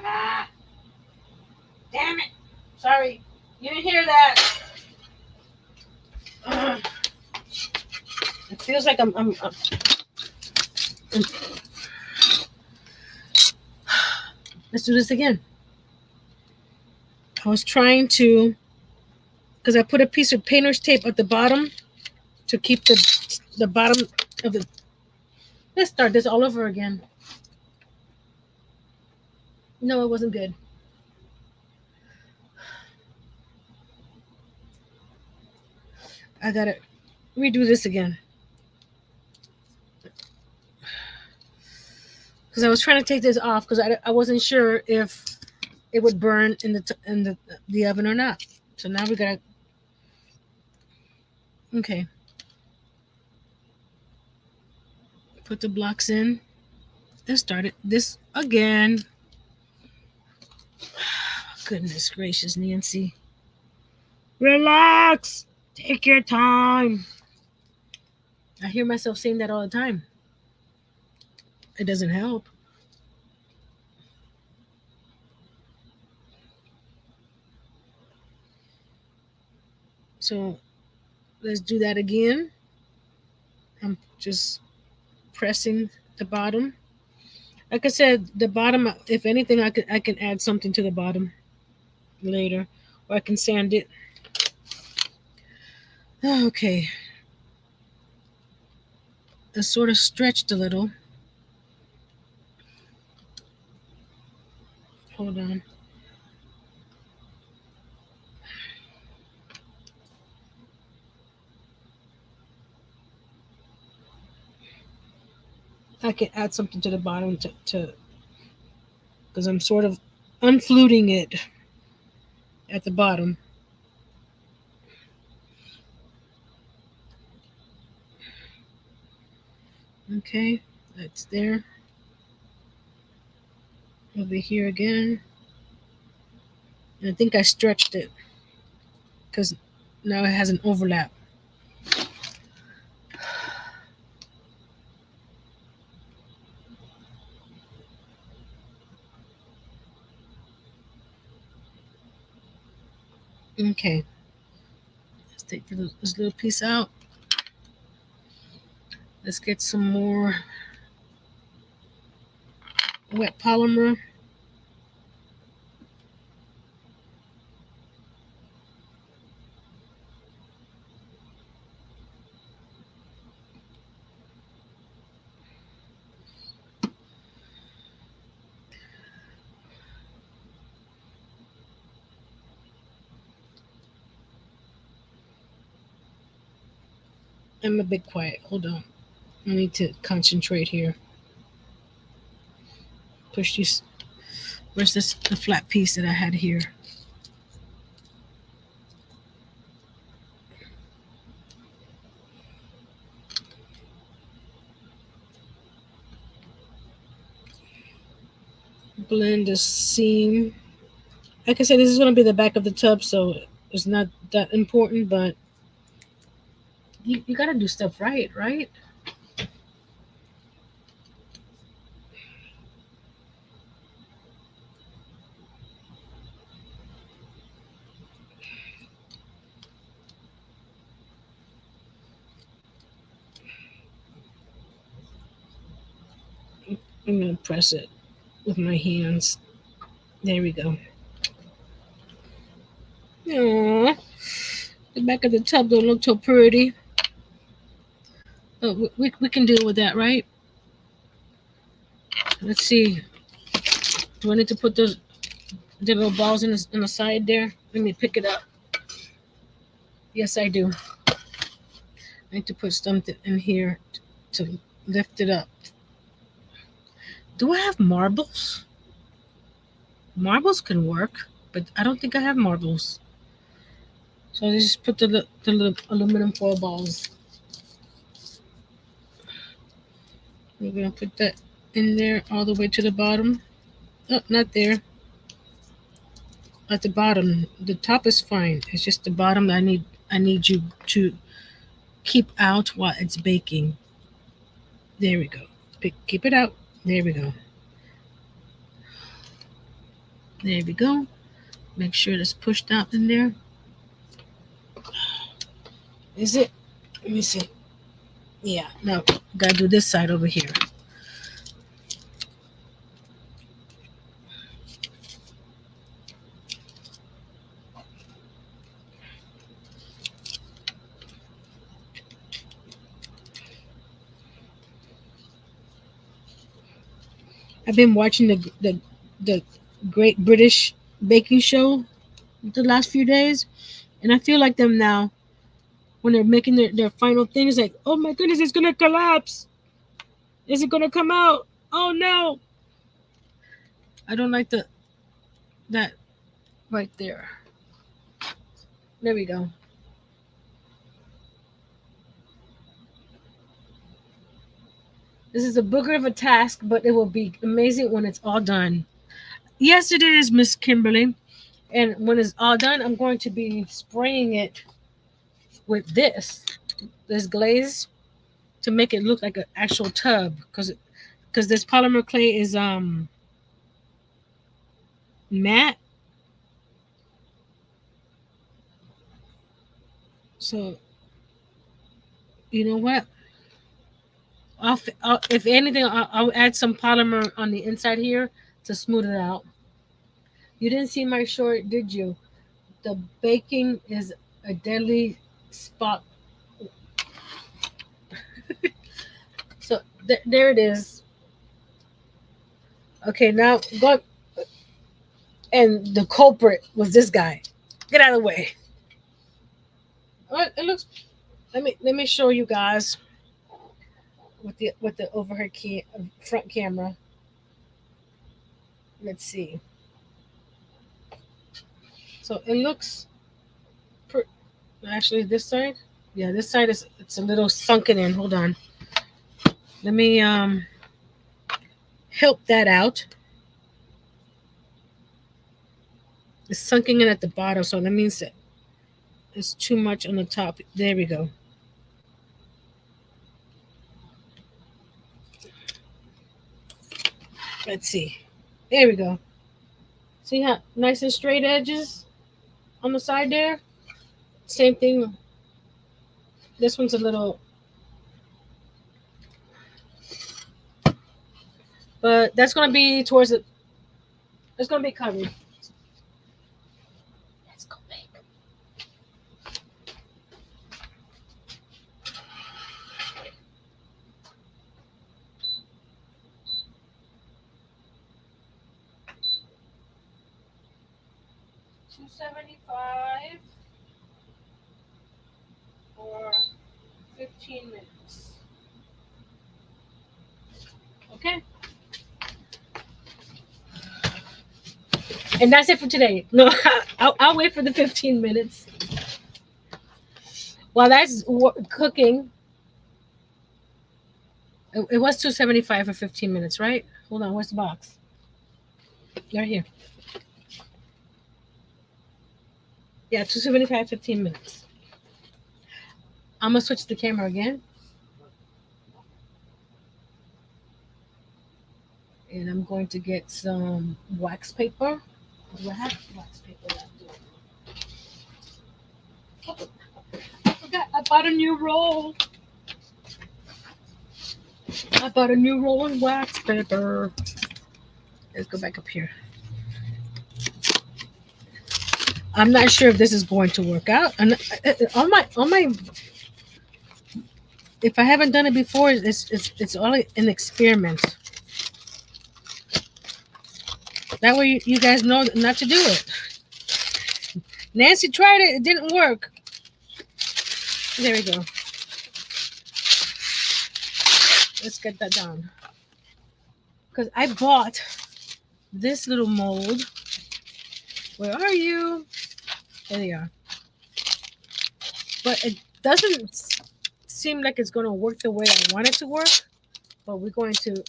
Ah, damn it. Sorry. You didn't hear that. Uh, it feels like let's do this again. I was trying to, because I put a piece of painter's tape at the bottom to keep the bottom of the. Let's start this all over again. No, it wasn't good. I gotta redo this again because I was trying to take this off because I wasn't sure if it would burn in the oven or not. So now we gotta. Okay, put the blocks in and start it this again. Goodness gracious, Nancy. Relax. Take your time. I hear myself saying that all the time. It doesn't help. So let's do that again. I'm just pressing the bottom. Like I said, the bottom. If anything, I can add something to the bottom later, or I can sand it. Okay, it's sort of stretched a little. Hold on. I can add something to the bottom to because I'm sort of unfluting it at the bottom. Okay, that's there. Over here again. And I think I stretched it because now it has an overlap. Okay, let's take this little piece out. Let's get some more wet polymer. I'm a bit quiet. Hold on. I need to concentrate here. Push these Where's this the flat piece that I had here? Blend the seam. Like I said, this is going to be the back of the tub, so it's not that important, but you got to do stuff right, right? I'm going to press it with my hands. There we go. Aww. The back of the tub don't look so pretty. But we can deal with that, right? Let's see. Do I need to put the little balls in the side there? Let me pick it up. Yes, I do. I need to put something in here to lift it up. Do I have marbles? Marbles can work, but I don't think I have marbles. So I just put the little aluminum foil balls. We're gonna put that in there all the way to the bottom. Oh, not there. At the bottom. The top is fine. It's just the bottom I need you to keep out while it's baking. There we go. Keep it out. There we go. There we go. Make sure it's pushed out in there. Is it? Let me see. Yeah, no, gotta do this side over here. I've been watching the Great British Baking Show the last few days, and I feel like them now when they're making their final thing. It's like, oh my goodness, it's gonna collapse. Is it gonna come out? Oh no! I don't like that right there. There we go. This is a booger of a task, but it will be amazing when it's all done. Yes, it is, Miss Kimberly. And when it's all done, I'm going to be spraying it with this glaze to make it look like an actual tub, because this polymer clay is matte. So you know what? If anything, I'll add some polymer on the inside here to smooth it out. You didn't see my short, did you? The baking is a deadly spot. So there it is. Okay, now go. And the culprit was this guy. Get out of the way. It looks. Let me show you guys with the overhead front camera. Let's see. So it looks. Per, Actually, this side. Yeah, this side is it's a little sunken in. Hold on. Let me help that out. It's sunken in at the bottom, so that means that it's too much on the top. There we go. Let's see. There we go. See how nice and straight edges on the side there? Same thing. This one's a little, but that's gonna be towards it. It's gonna be covered. Let's go bake. 275 for 15 minutes. Okay. And that's it for today. No, I'll wait for the 15 minutes. While that's cooking, it was 275 for 15 minutes, right? Hold on, where's the box? Right here. Yeah, 275, 15 minutes. I'm gonna switch the camera again. And I'm going to get some wax paper. Do I have wax paper? I forgot I bought a new roll. I bought a new roll of wax paper. Let's go back up here. I'm not sure if this is going to work out. And on my, if I haven't done it before, it's all an experiment. That way you guys know not to do it. Nancy tried it; it didn't work. There we go. Let's get that down. Because I bought this little mold. Where are you? There they are. But it doesn't seem like it's going to work the way I want it to work. But we're going to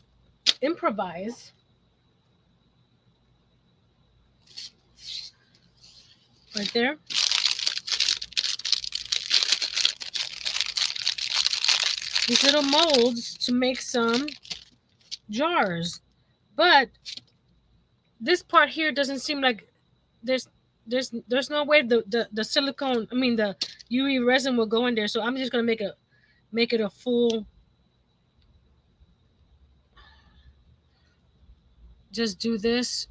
improvise. Right there. These little molds to make some jars. But this part here doesn't seem like there's there's no way the silicone, I mean the UV resin will go in there. So I'm just gonna make it a full, just do this.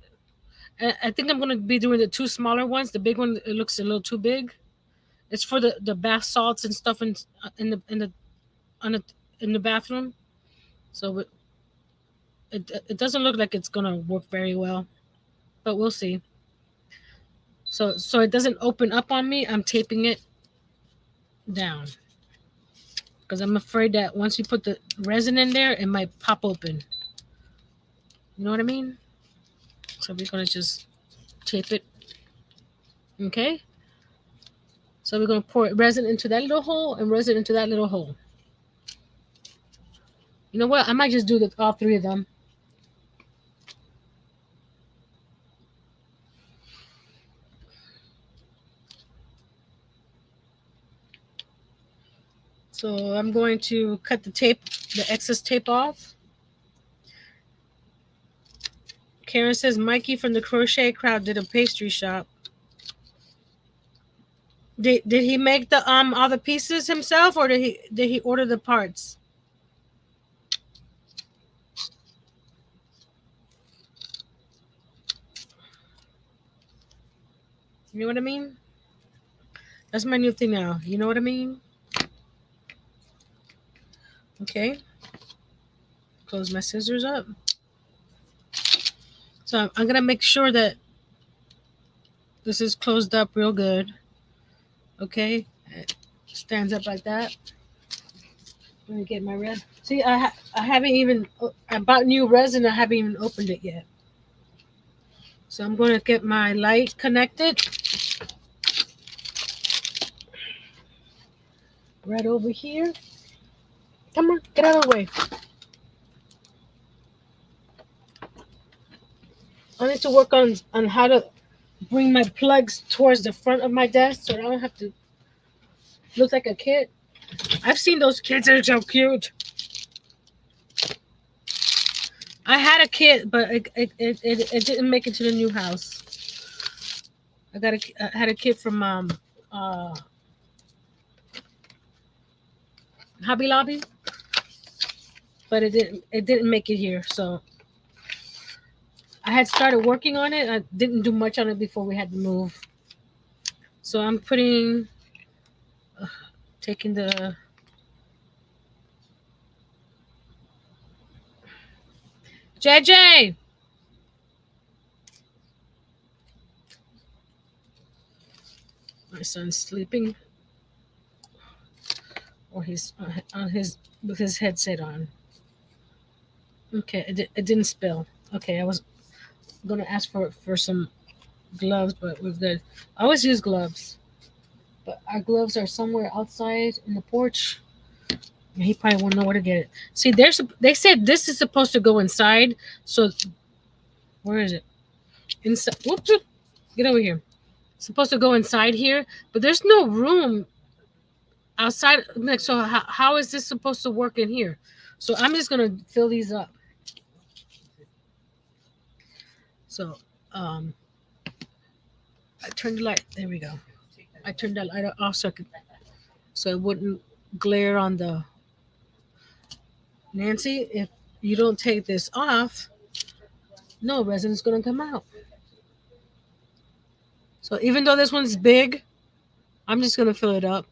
I think I'm gonna be doing the two smaller ones. The big one, it looks a little too big. It's for the bath salts and stuff in the on the in the bathroom. So it doesn't look like it's gonna work very well, but we'll see. So it doesn't open up on me. I'm taping it down because I'm afraid that once you put the resin in there, it might pop open. You know what I mean? So we're gonna just tape it. Okay. So we're gonna pour resin into that little hole and resin into that little hole. You know what? I might just do all three of them. So I'm going to cut the excess tape off. Karen says Mikey from the crochet crowd did a pastry shop. Did he make the all the pieces himself, or did he order the parts? You know what I mean? That's my new thing now. You know what I mean? Okay. Close my scissors up. So I'm gonna make sure that this is closed up real good. Okay. It stands up like that. Let me get my red. See, I haven't even, I bought new resin. I haven't even opened it yet. So I'm going to get my light connected. Right over here. Come on, get out of the way. I need to work on how to bring my plugs towards the front of my desk so I don't have to look like a kid. I've seen those kids. They're so cute. I had a kid, but it didn't make it to the new house. I had a kid from Hobby Lobby, but it didn't make it here. So I had started working on it. I didn't do much on it before we had to move. So I'm taking the JJ. My son's sleeping, or he's on his with his headset on. Okay, it didn't spill. Okay, I was gonna ask for some gloves, but we're good. I always use gloves, but our gloves are somewhere outside in the porch. And he probably won't know where to get it. See, they said this is supposed to go inside. So where is it? Inside. Whoops! Get over here. It's supposed to go inside here, but there's no room outside. Like, so how is this supposed to work in here? So I'm just gonna fill these up. So um, I turned the light. There we go. I turned that light off so it wouldn't glare on the Nancy. If you don't take this off, no resin's gonna come out. So even though this one's big, I'm just gonna fill it up.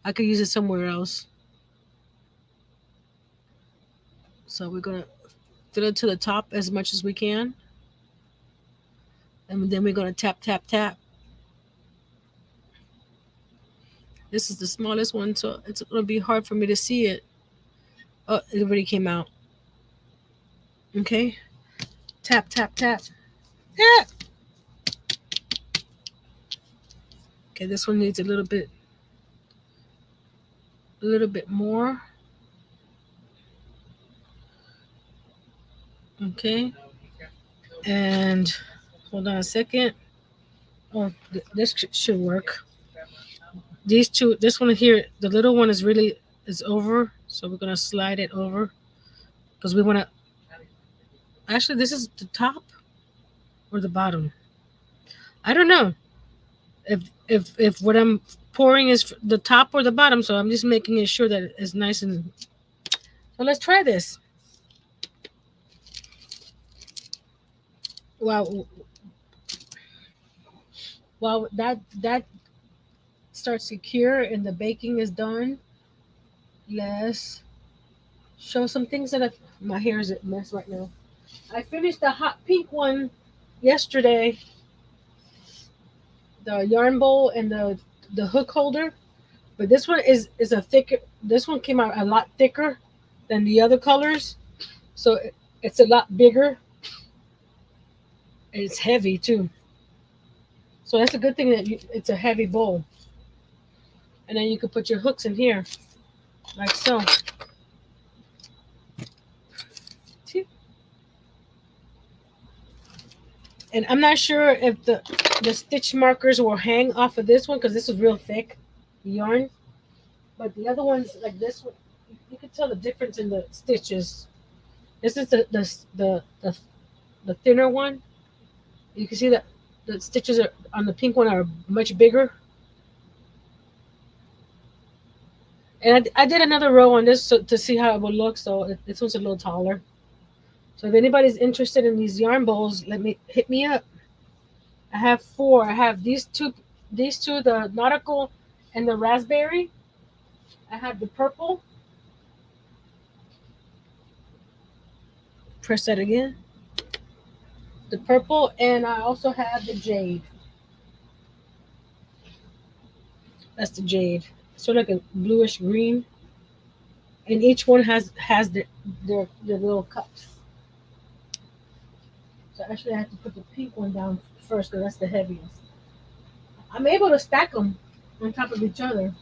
I could use it somewhere else. So we're gonna fill it to the top as much as we can, and then we're gonna tap tap tap. This is the smallest one, so it's gonna be hard for me to see it. Oh, it already came out. Okay, tap tap tap tap. Okay, this one needs a little bit more. Okay, and hold on a second. Oh, this should work. These two, this one here, the little one is over, so we're gonna slide it over because we want to. Actually, this is the top or the bottom. I don't know if what I'm pouring is the top or the bottom, so I'm just making it sure that it's nice and. So let's try this. Wow, while that starts to cure and the baking is done, let's show some things that my hair is a mess right now. I finished the hot pink one yesterday, the yarn bowl and the hook holder. But this one is a thicker. This one came out a lot thicker than the other colors, so it's a lot bigger and it's heavy too. So that's a good thing that it's a heavy bowl, and then you can put your hooks in here like so. And I'm not sure if the stitch markers will hang off of this one because this is real thick yarn. But the other ones, like this one, you can tell the difference in the stitches. This is the thinner one. You can see that the stitches are on the pink one are much bigger. And I did another row on this to see how it would look. So this one's a little taller. So if anybody's interested in these yarn bowls, hit me up. I have four. I have these two, the nautical and the raspberry. I have the purple. Press that again. The purple, and I also have the jade. That's the jade. Sort of like a bluish green. And each one has their little cups. So actually, I have to put the pink one down first because that's the heaviest. I'm able to stack them on top of each other.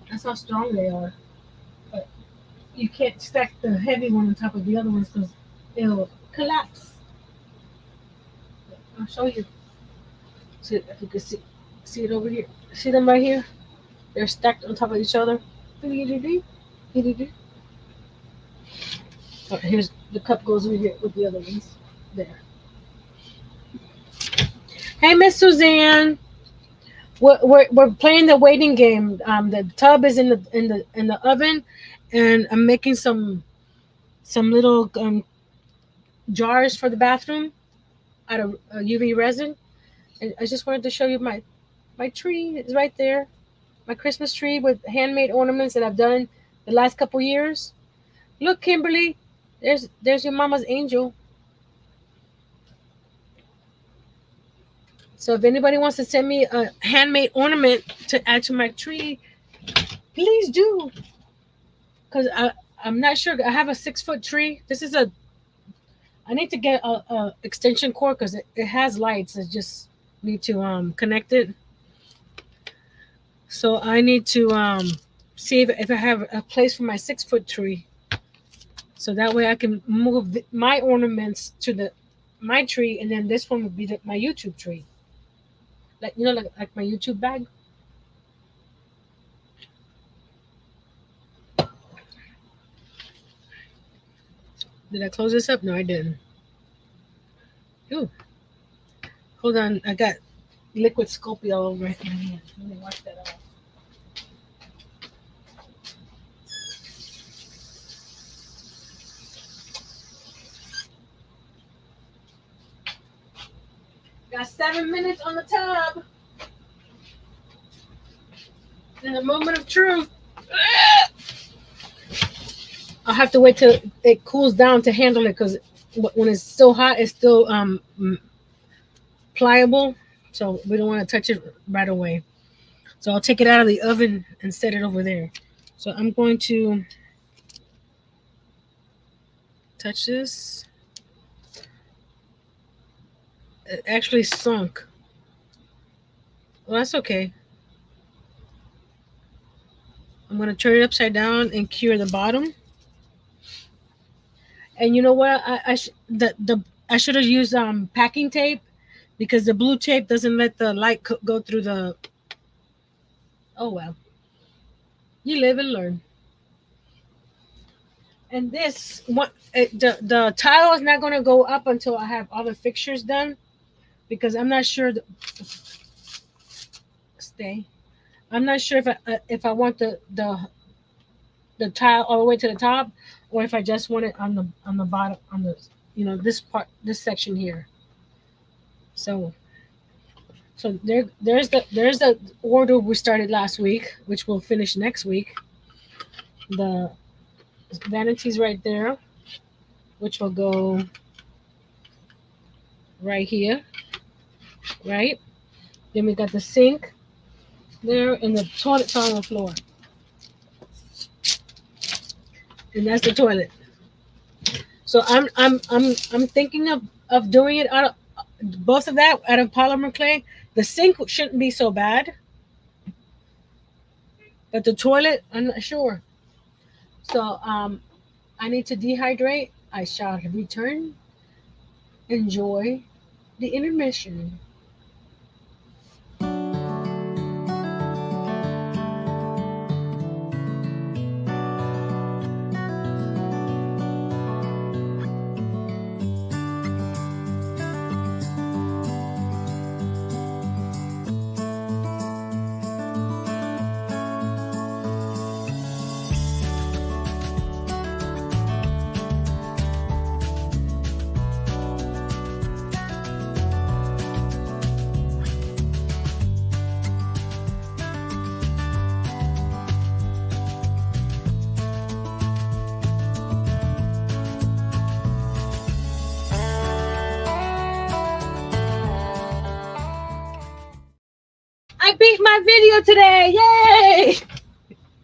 That's how strong they are. But you can't stack the heavy one on top of the other ones because it'll collapse. I'll show you. See if you can see it over here. See them right here? They're stacked on top of each other. Oh, here's the cup goes over here with the other ones. There. Hey, Miss Suzanne. We're playing the waiting game. The tub is in the oven, and I'm making some little jars for the bathroom out of UV resin. And I just wanted to show you my tree is right there, my Christmas tree with handmade ornaments that I've done the last couple years. Look, Kimberly, there's your mama's angel. So if anybody wants to send me a handmade ornament to add to my tree, please do. Cause I'm not sure. I have a 6 foot tree. I I need to get a extension cord because it has lights. I just need to connect it. So I need to see if I have a place for my 6 foot tree. So that way I can move my ornaments to the my tree, and then this one would be my YouTube tree. Like like my YouTube bag. Did I close this up? No, I didn't. Ooh, hold on. I got liquid Sculpey all over my hand. Let me wash that off. Got 7 minutes on the tub. In a moment of truth. I'll have to wait till it cools down to handle it because when it's still hot, it's still pliable. So we don't want to touch it right away. So I'll take it out of the oven and set it over there. So I'm going to touch this. It actually sunk. Well, that's okay. I'm going to turn it upside down and cure the bottom. And you know what? I should have used packing tape because the blue tape doesn't let the light go through the. Oh well, you live and learn. And this the tile is not going to go up until I have all the fixtures done because I'm not sure. Stay. I'm not sure if I want the tile all the way to the top or if I just want it on the bottom on the this part this section here. So there's the order we started last week, which we'll finish next week. The vanities right there, which will go right here, right? Then we got the sink there and the toilet on the floor. And that's the toilet. So I'm thinking of doing it out of both of that out of polymer clay. The sink shouldn't be so bad, but the toilet I'm not sure. So I need to dehydrate. I shall return. Enjoy the intermission. I beat my video today!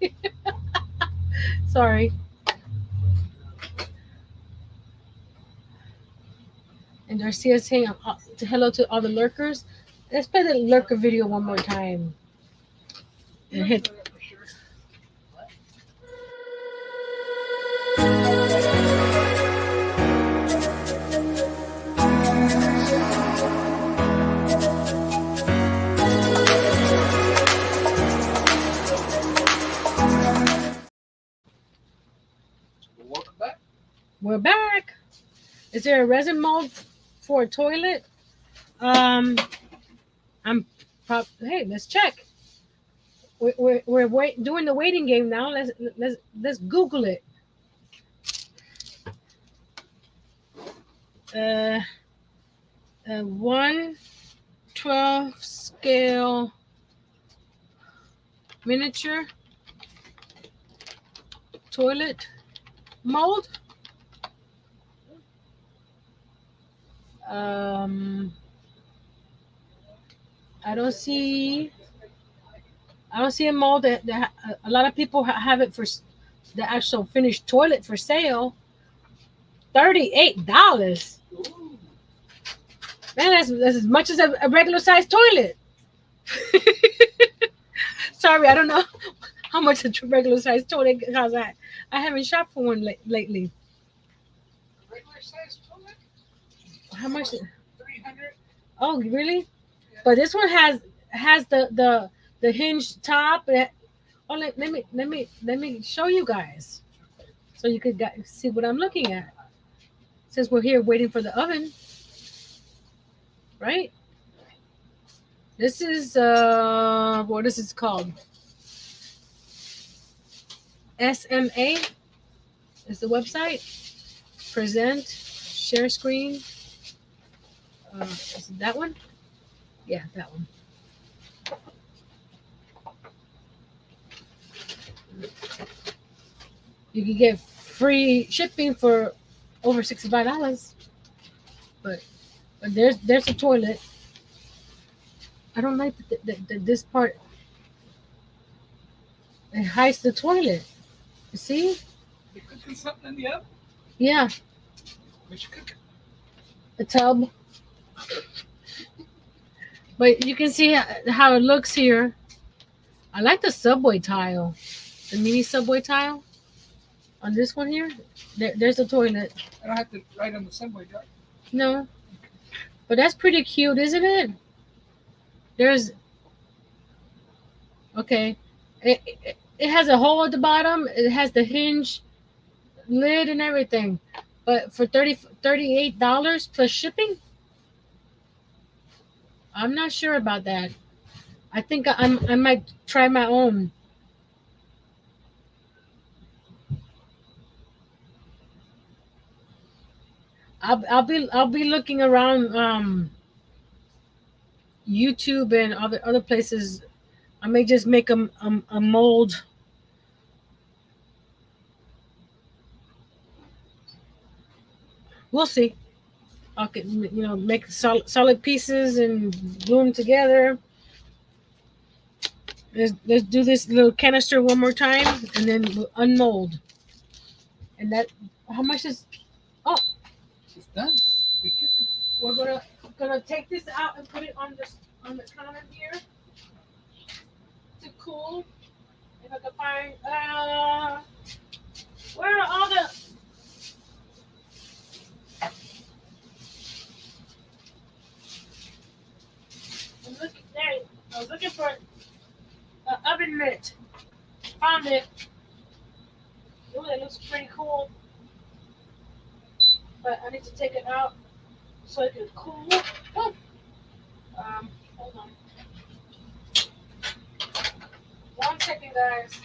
Yay! Sorry. And Darcia saying hello to all the lurkers. Let's play the lurker video one more time. And hit. We're back. Is there a resin mold for a toilet? I'm hey, let's check. We're doing the waiting game now. Let's Google it. Uh, 1/12 scale miniature toilet mold. I don't see a mold that a lot of people have it for the actual finished toilet for sale. $38. Ooh. Man, that's as much as a regular sized toilet. Sorry, I don't know how much a regular sized toilet costs. I haven't shopped for one lately. A regular size toilet How much? costs 300. Oh, really? Yeah. But this one has the hinge top. Oh, let me show you guys so you could see what I'm looking at. Since we're here waiting for the oven, right? This is what is this called? SMA is the website. Present, share screen. Is it that one? Yeah, that one. You can get free shipping for over $65. But there's a toilet. I don't like this part. It hides the toilet. You see? You cooking something in the oven? Yeah, What you cooking? a tub. But you can see how it looks here. I like the subway tile, the mini subway tile on this one here. There's a toilet. I don't have to write on the subway, do I? No, but that's pretty cute, isn't it? There's okay. It has a hole at the bottom. It has the hinge lid and everything. But for $38 plus shipping, I'm not sure about that. I think I might try my own. I'll be looking around YouTube and other places. I may just make a mold. We'll see. I could make solid pieces and glue them together. Let's do this little canister one more time and then we'll unmold. And that how much is? Oh, It's done. We cooked it. we're gonna take this out and put it on the counter here to cool. If I can find where are all the there. I was looking for an oven mitt. Found it. Ooh, that looks pretty cool. But I need to take it out so it can cool. Oh, hold on. 1 second, guys.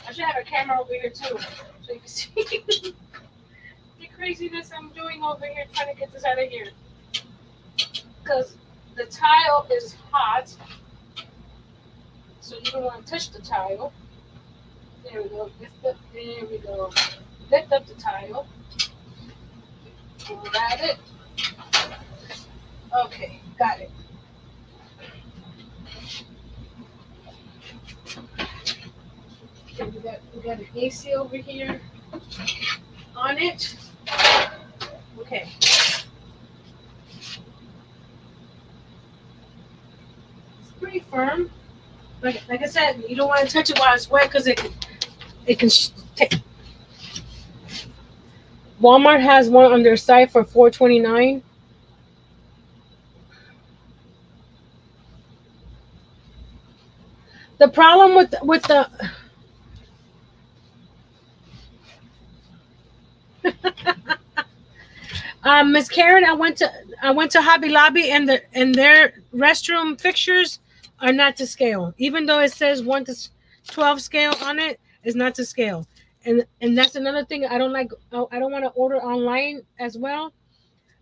I should have a camera over here too, so you can see the craziness I'm doing over here trying to get this out of here. Because the tile is hot, so you don't want to touch the tile. There we go. There we go. Lift up the tile. Grab it. Okay, got it. Okay, we got an AC over here on it. Okay. It's pretty firm. Like I said, you don't want to touch it while it's wet because it can take. Walmart has one on their site for $4.29. The problem with the Miss Karen, I went to Hobby Lobby and their restroom fixtures are not to scale. Even though it says 1 to 12 scale on it, it's not to scale. And that's another thing I don't like. I don't want to order online as well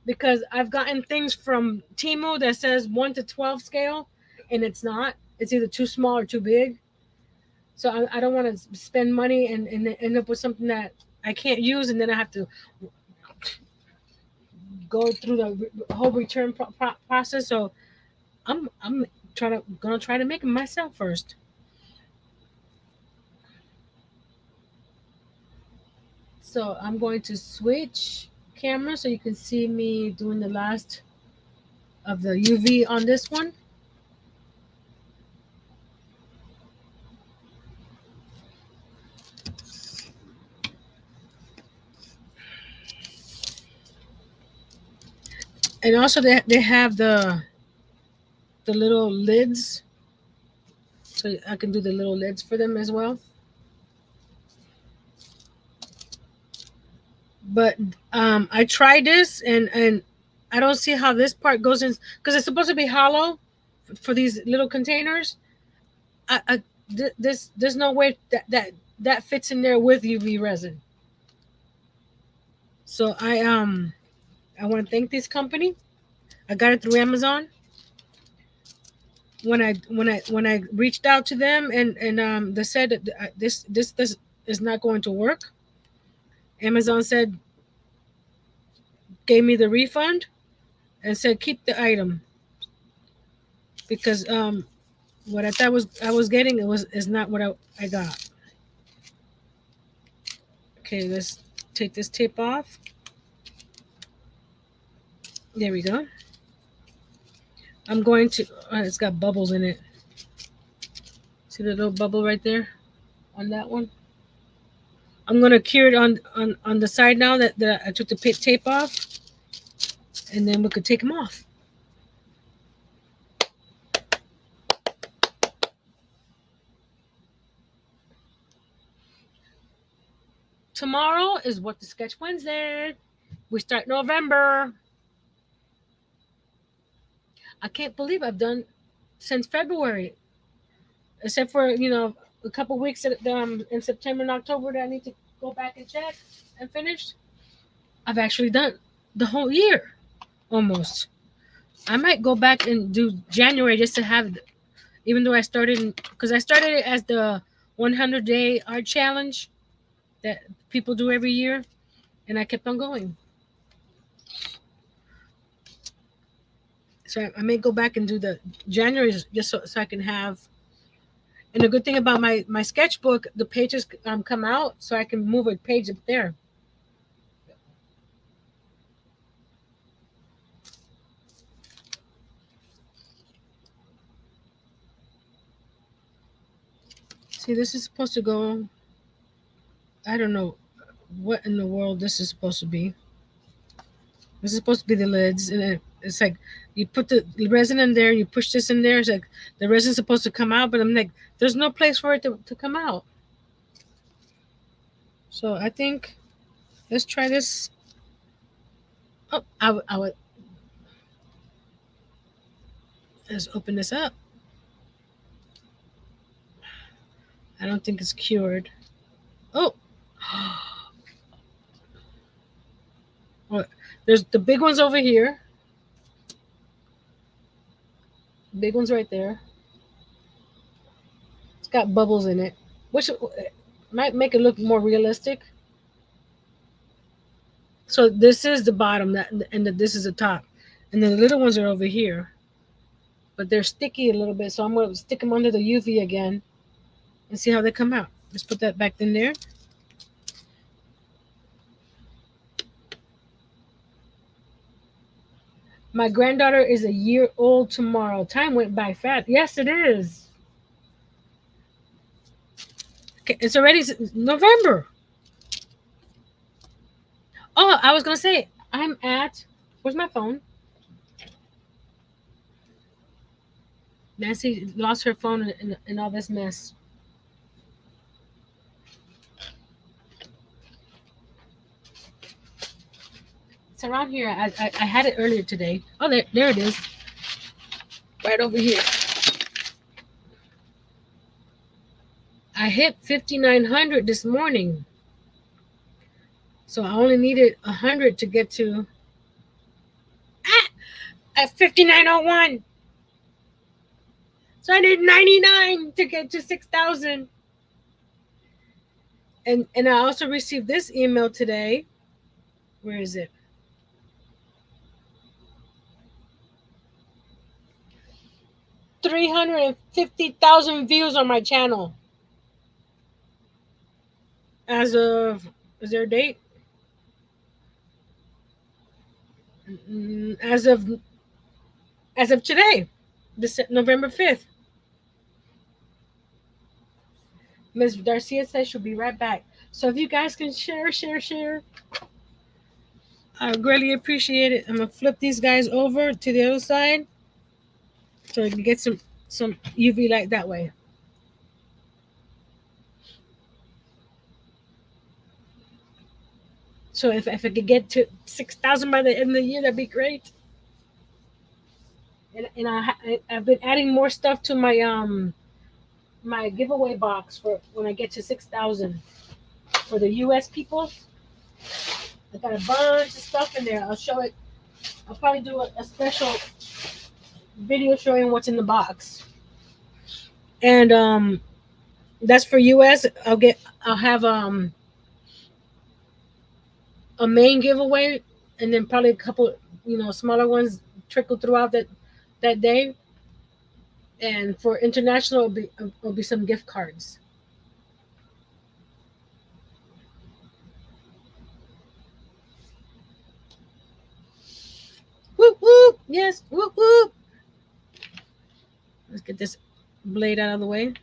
because I've gotten things from Temu that says 1 to 12 scale, and it's not. It's either too small or too big. So I don't want to spend money and end up with something that I can't use, and then I have to go through the whole return process. So I'm gonna try to make it myself first. So I'm going to switch camera so you can see me doing the last of the UV on this one. And also they have the little lids, so I can do the little lids for them as well. But I tried this and I don't see how this part goes in because it's supposed to be hollow for these little containers. There's no way that fits in there with UV resin. So I want to thank this company. I got it through Amazon. When I reached out to them and they said that this is not going to work. Amazon said gave me the refund and said keep the item because what I thought was I was getting it was is not what I got. Okay, let's take this tape off. There we go. I'm going to. It's got bubbles in it. See the little bubble right there on that one. I'm gonna cure it on the side now that I took the tape off, and then we could take them off. Tomorrow is what the sketch Wednesday. We start November. I can't believe I've done since February, except for a couple weeks in September and October that I need to go back and check and finish. I've actually done the whole year almost. I might go back and do January just to have, even though I started because I started it as the 100-day art challenge that people do every year, and I kept on going. So I may go back and do the January just so I can have. And the good thing about my sketchbook, the pages come out, so I can move a page up there. See, this is supposed to go. I don't know what in the world this is supposed to be. This is supposed to be the lids, and it's like you put the resin in there, you push this in there. It's like the resin's supposed to come out, but I'm like, there's no place for it to come out. So I think let's try this. Oh, I would let's open this up. I don't think it's cured. Oh, oh, there's the big ones over here. Big one's right there. It's got bubbles in it, which might make it look more realistic. So this is the bottom, this is the top, and then the little ones are over here, but they're sticky a little bit. So I'm gonna stick them under the UV again and see how they come out. Let's put that back in there. My granddaughter is a year old tomorrow. Time went by fast. Yes, it is. Okay, it's already November. Oh, I was gonna say I'm at. Where's my phone? Nancy lost her phone in all this mess. It's around here. I had it earlier today. Oh, there it is. Right over here. I hit 5,900 this morning. So I only needed 100 to get to at 5,901. So I need 99 to get to 6,000. And I also received this email today. Where is it? 350,000 views on my channel. As of, is there a date? Mm, as of today, this November 5th. Miss Darcia says she'll be right back. So if you guys can share, I greatly appreciate it. I'm gonna flip these guys over to the other side so I can get some UV light that way. So if I could get to 6,000 by the end of the year, that'd be great. And I've been adding more stuff to my giveaway box for when I get to 6,000 for the U.S. people. I got a bunch of stuff in there. I'll show it. I'll probably do a special video showing what's in the box. And that's for US. I'll have a main giveaway and then probably a couple, smaller ones trickle throughout that day. And for international it'll be some gift cards. Whoop whoop. Yes, whoop whoop. Let's get this blade out of the way.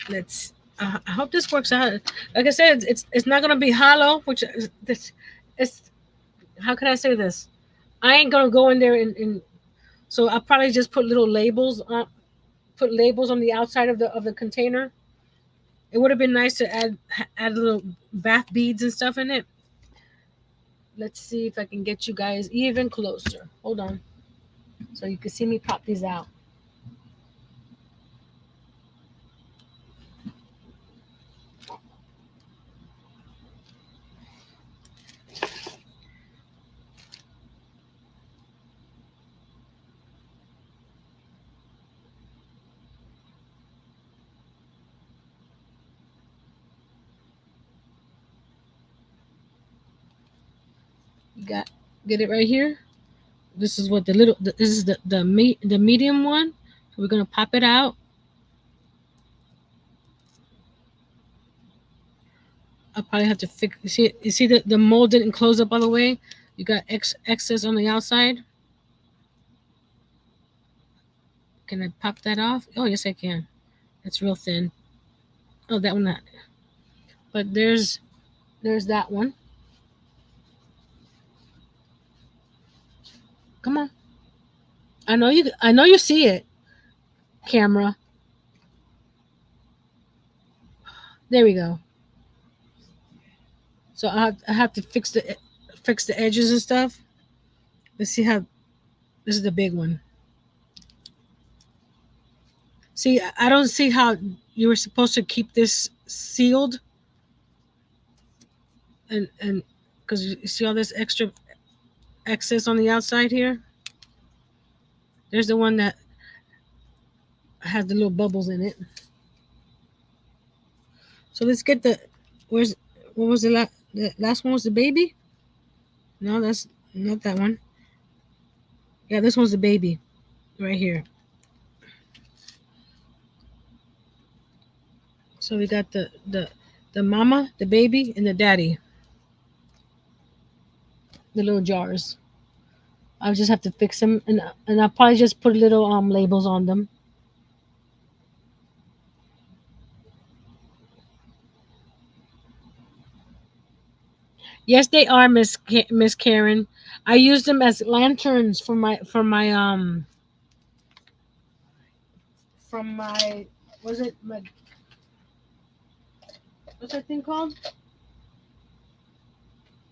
Let's I hope this works out. Like I said, it's not gonna be hollow, which is this. It's how can I say this? I ain't gonna go in there and so I'll probably just put labels on the outside of the container. It would have been nice to add little bath beads and stuff in it. Let's see if I can get you guys even closer. Hold on, so you can see me pop these out. You got get it right here. This is what this is the medium one. So we're gonna pop it out. I'll probably have to fix. You see the mold didn't close up all the way. You got excess on the outside. Can I pop that off? Oh yes, I can. It's real thin. Oh, that one not. But there's that one. Come on. I know you see it. Camera. There we go. So I have to fix the edges and stuff. Let's see how this is the big one. See, I don't see how you were supposed to keep this sealed and because you see all this extra excess on the outside here. There's the one that has the little bubbles in it. So let's get where's what was the last one was the baby? No, that's not that one. Yeah, this one's the baby right here. So we got the mama, the baby, and the daddy, the little jars. I'll just have to fix them, and I'll probably just put little labels on them. Yes, they are, Miss Karen. I use them as lanterns from my was it my what's that thing called?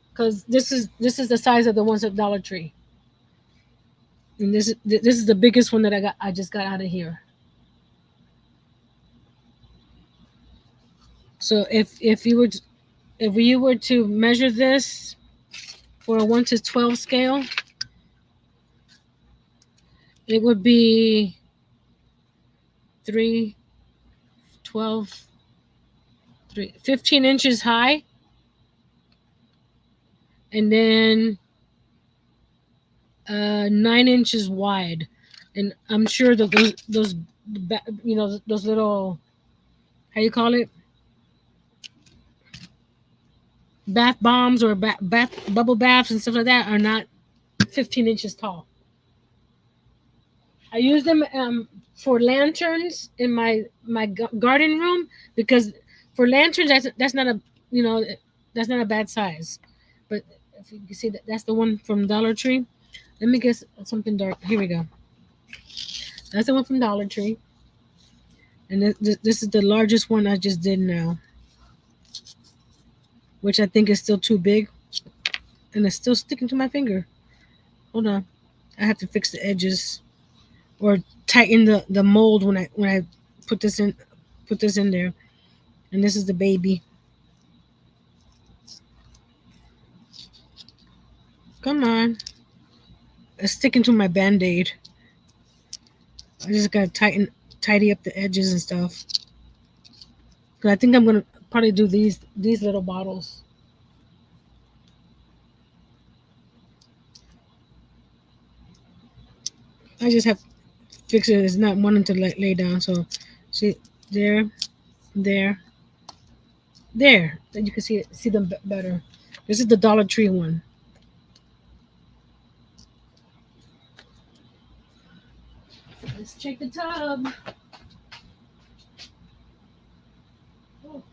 Because this is the size of the ones at Dollar Tree, and this is the biggest one that I just got out of here. So if you were to measure this for a 1 to 12 scale, it would be 3, 12, 15 inches high, and then 9 inches wide. And I'm sure that those little, how you call it, bath bombs or bath bubble baths and stuff like that are not 15 inches tall. I use them for lanterns in my garden room because for lanterns that's not a you know that's not a bad size. But if you can see that that's the one from Dollar Tree. Let me guess something dark. Here we go. That's the one from Dollar Tree, and this is the largest one I just did now, which I think is still too big, and it's still sticking to my finger. Hold on, I have to fix the edges or tighten the mold when I put this in put this in there. And this is the baby. Come on, it's sticking to my band-aid. I just gotta tidy up the edges and stuff. Cause I think I'm gonna probably do these little bottles. I just have to fix it. It's not wanting to lay down. So see there, there, there. Then you can see them better. This is the Dollar Tree one. Let's check the tub. Oh,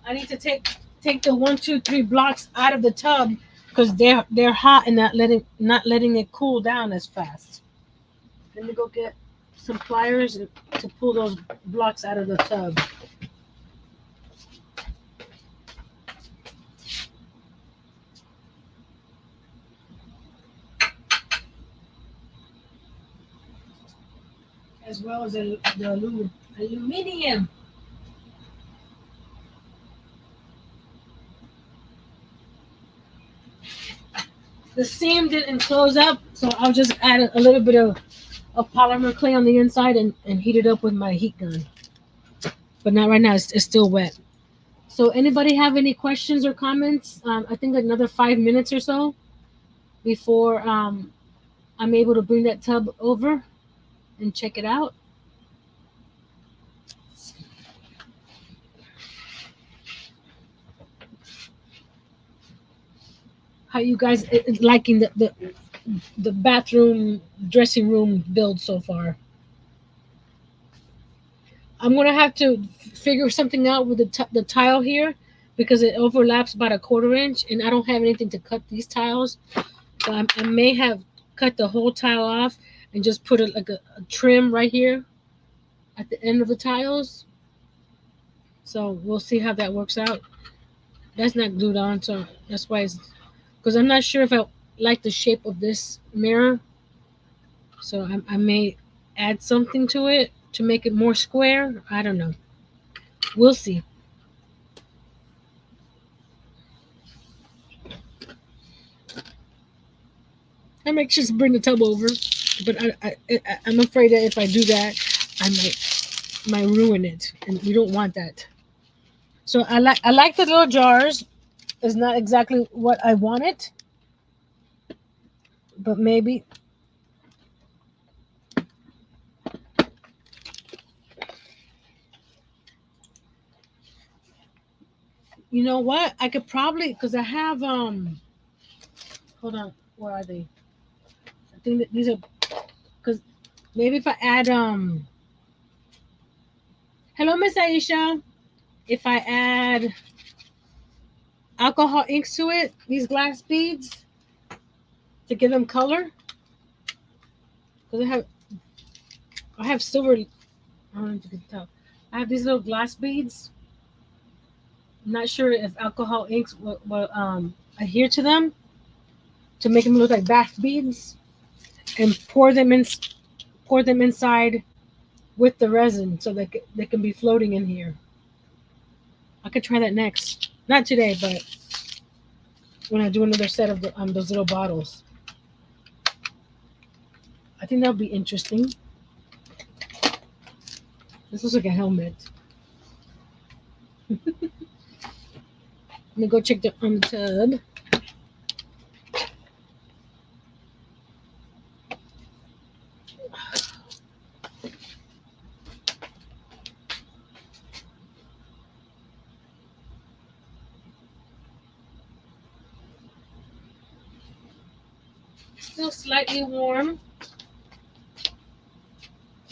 I need to take the 1, 2, 3 blocks out of the tub because they're hot and not letting it cool down as fast. Let me go get some pliers to pull those blocks out of the tub. As well as the aluminium. The seam didn't close up, so I'll just add a little bit of polymer clay on the inside and heat it up with my heat gun. But not right now, it's still wet. So anybody have any questions or comments? I think another 5 minutes or so before I'm able to bring that tub over and check it out. How you guys liking the bathroom dressing room build so far? I'm gonna have to figure something out with the tile here because it overlaps about a 1/4 inch, and I don't have anything to cut these tiles. So I may have cut the whole tile off and just put it like a trim right here at the end of the tiles. So we'll see how that works out. That's not glued on, so that's why it's because I'm not sure if I like the shape of this mirror. So I may add something to it to make it more square. I don't know. We'll see. I might just bring the tub over, but I'm afraid that if I do that, I might ruin it, and we don't want that. So I like the little jars. It's not exactly what I wanted, but maybe you know what I could probably because I have hold on, where are they? I think that these are because maybe if I add hello Miss Aisha, if I add alcohol inks to it, these glass beads to give them color, because I have silver. I don't know if you can tell. I have these little glass beads. I'm not sure if alcohol inks will adhere to them to make them look like bath beads, and pour them inside with the resin so they can be floating in here. I could try that next. Not today, but when I do another set of those little bottles. I think that'll be interesting. This looks like a helmet. Let me go check the tub. Still slightly warm,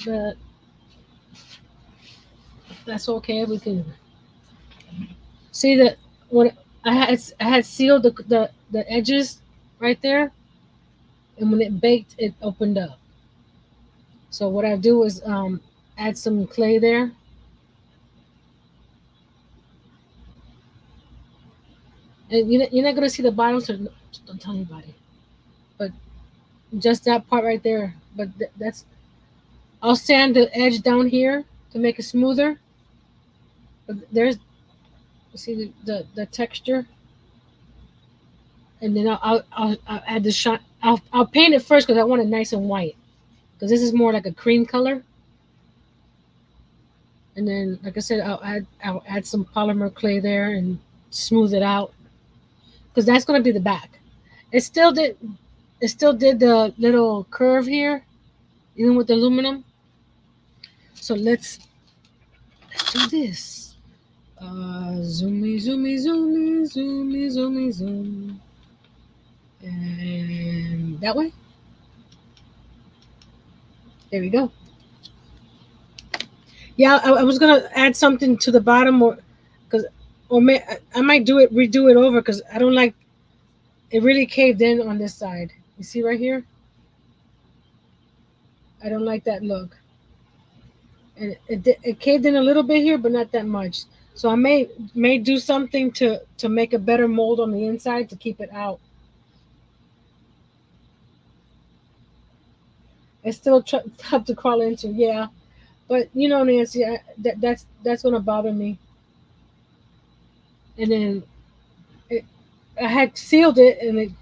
but that's okay. We can see that when I had sealed the edges right there, and when it baked, it opened up. So what I do is add some clay there, and you're not gonna see the bottom, so don't tell anybody. But just that part right there. But that's I'll sand the edge down here to make it smoother. But there's see the texture, and then I'll add the shot. I'll paint it first because I want it nice and white. Because this is more like a cream color. And then, like I said, I'll add some polymer clay there and smooth it out because that's gonna be the back. It still did it still did the little curve here, even with the aluminum. So let's do this. Zoomy, zoomy, zoomy, zoomy, zoomy, zoom. And that way. There we go. Yeah, I was gonna add something to the bottom, or because I might redo it over because I don't like it really caved in on this side. You see right here? I don't like that look, and it caved in a little bit here, but not that much. So I may do something to make a better mold on the inside to keep it out. It's still tough to crawl into, yeah. But you know, Nancy, that's gonna bother me. And then I had sealed it, and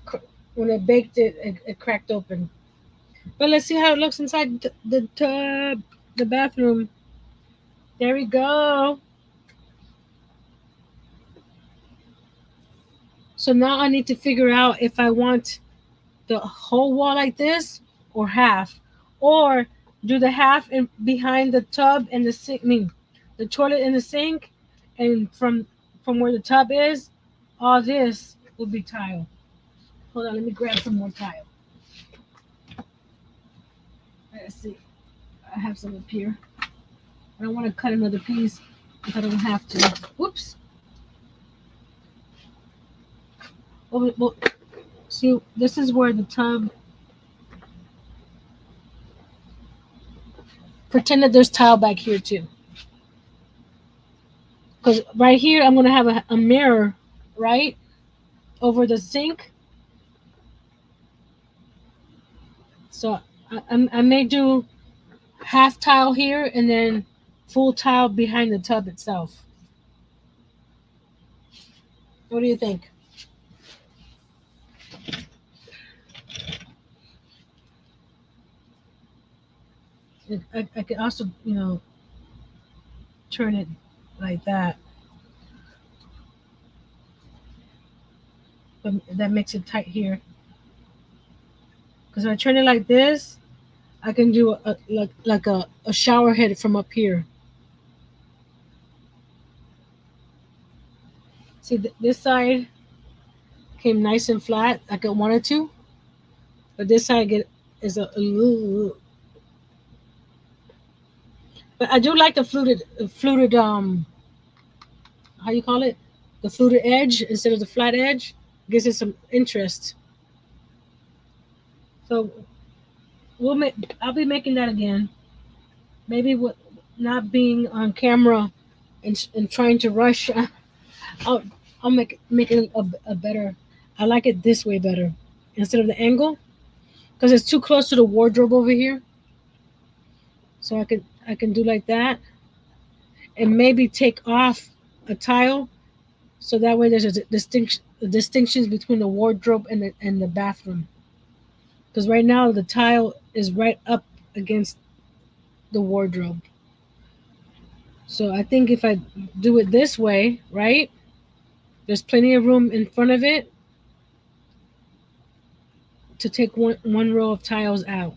when I baked it, it cracked open. But let's see how it looks inside the tub, the bathroom. There we go. So now I need to figure out if I want the whole wall like this or half, or do the half in behind the tub and the sink. I mean, the toilet and the sink, and from where the tub is, all this will be tile. Hold on, let me grab some more tile. Let's see. I have some up here. I don't want to cut another piece if I don't have to. Whoops. Well, see, this is where the tub. Pretend that there's tile back here too. Because right here, I'm going to have a mirror, right? Over the sink. So I may do half tile here and then full tile behind the tub itself. What do you think? I could also, turn it like that, but that makes it tight here. Because if I turn it like this, I can do a shower head from up here. See, this side came nice and flat like I wanted to, but this side is a little. But I do like the fluted how you call it, the fluted edge instead of the flat edge. Gives it some interest. So we'll make. I'll be making that again. Maybe with not being on camera and trying to rush. I'll I'll make it a better. I like it this way better instead of the angle because it's too close to the wardrobe over here. So I can do like that and maybe take off a tile so that way there's a distinctions between the wardrobe and the bathroom. Because right now the tile is right up against the wardrobe. So I think if I do it this way, right, there's plenty of room in front of it to take one row of tiles out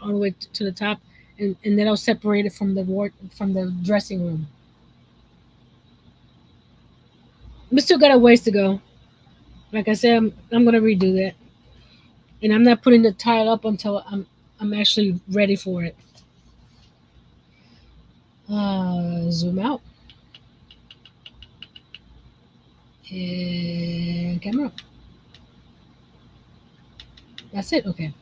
all the way to the top, and then I'll separate it from the ward from the dressing room. We still got a ways to go. Like I said, I'm gonna redo that. and I'm not putting the tile up until I'm actually ready for it. Zoom out and camera. That's it. Okay.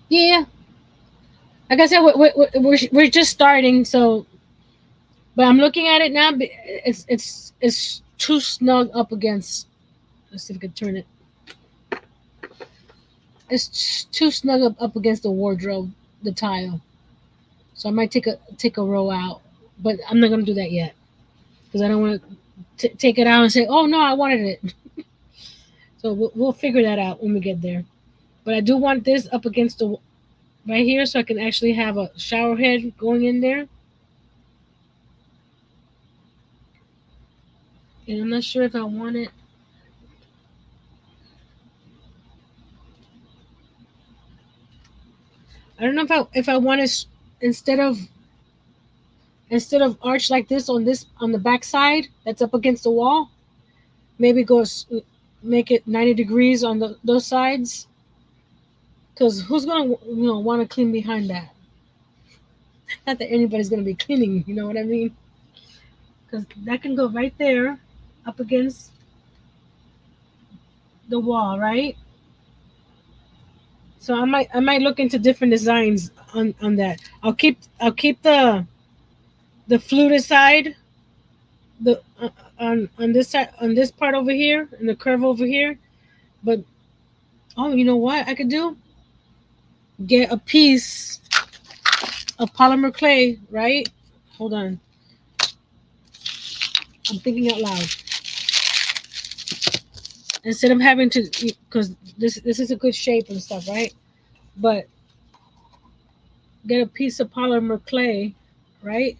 Yeah. Like I said, we're just starting, so but I'm looking at it now. It's too snug up against. Let's see if we can turn it. It's too snug up against the wardrobe, the tile. So I might take a row out, but I'm not gonna do that yet because I don't want to take it out and say, "Oh no, I wanted it." So we'll figure that out when we get there. But I do want this up against the right here, so I can actually have a shower head going in there. And I'm not sure if I want it. I don't know if I want to instead of arch like this on the back side that's up against the wall. Maybe make it 90 degrees on those sides. Because who's gonna want to clean behind that? Not that anybody's gonna be cleaning. You know what I mean? Because that can go right there, up against the wall, right? So I might look into different designs on that. I'll keep the fluted side, the on this side, on this part over here and the curve over here. But oh, you know what I could do? Get a piece of polymer clay, right? Hold on, I'm thinking out loud. Instead of having to, because this is a good shape and stuff, right? But get a piece of polymer clay, right?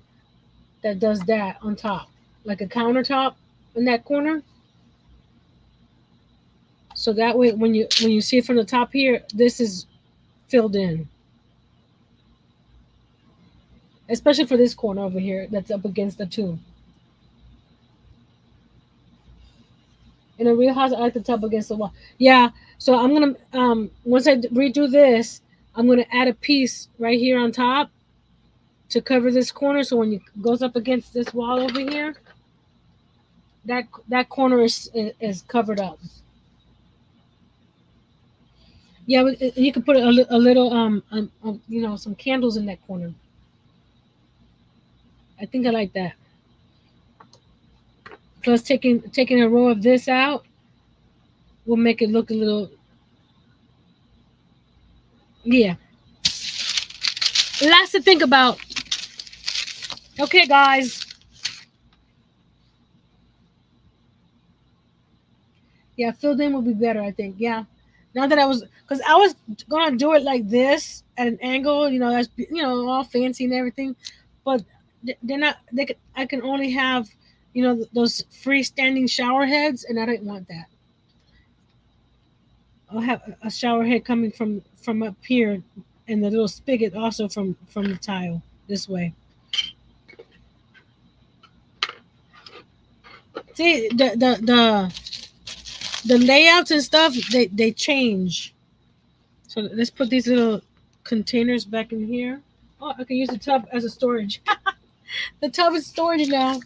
That does that on top, like a countertop in that corner. So that way, when you see it from the top here, this is filled in, especially for this corner over here that's up against the two. In a real house, I like the top against the wall. Yeah. So I'm gonna once I redo this, I'm gonna add a piece right here on top to cover this corner. So when it goes up against this wall over here, that corner is covered up. Yeah, you could put a little some candles in that corner. I think I like that. Plus, taking a row of this out will make it look a little. Yeah, lots to think about. Okay, guys. Yeah, filled in would be better, I think. Yeah. Now that because I was gonna do it like this at an angle, that's all fancy and everything, but they're not. I can only have, those freestanding shower heads, and I didn't want that. I'll have a shower head coming from up here, and the little spigot also from the tile this way. See the layouts and stuff, they change. So let's put these little containers back in here. Oh, I can use the tub as a storage. The tub is storage now.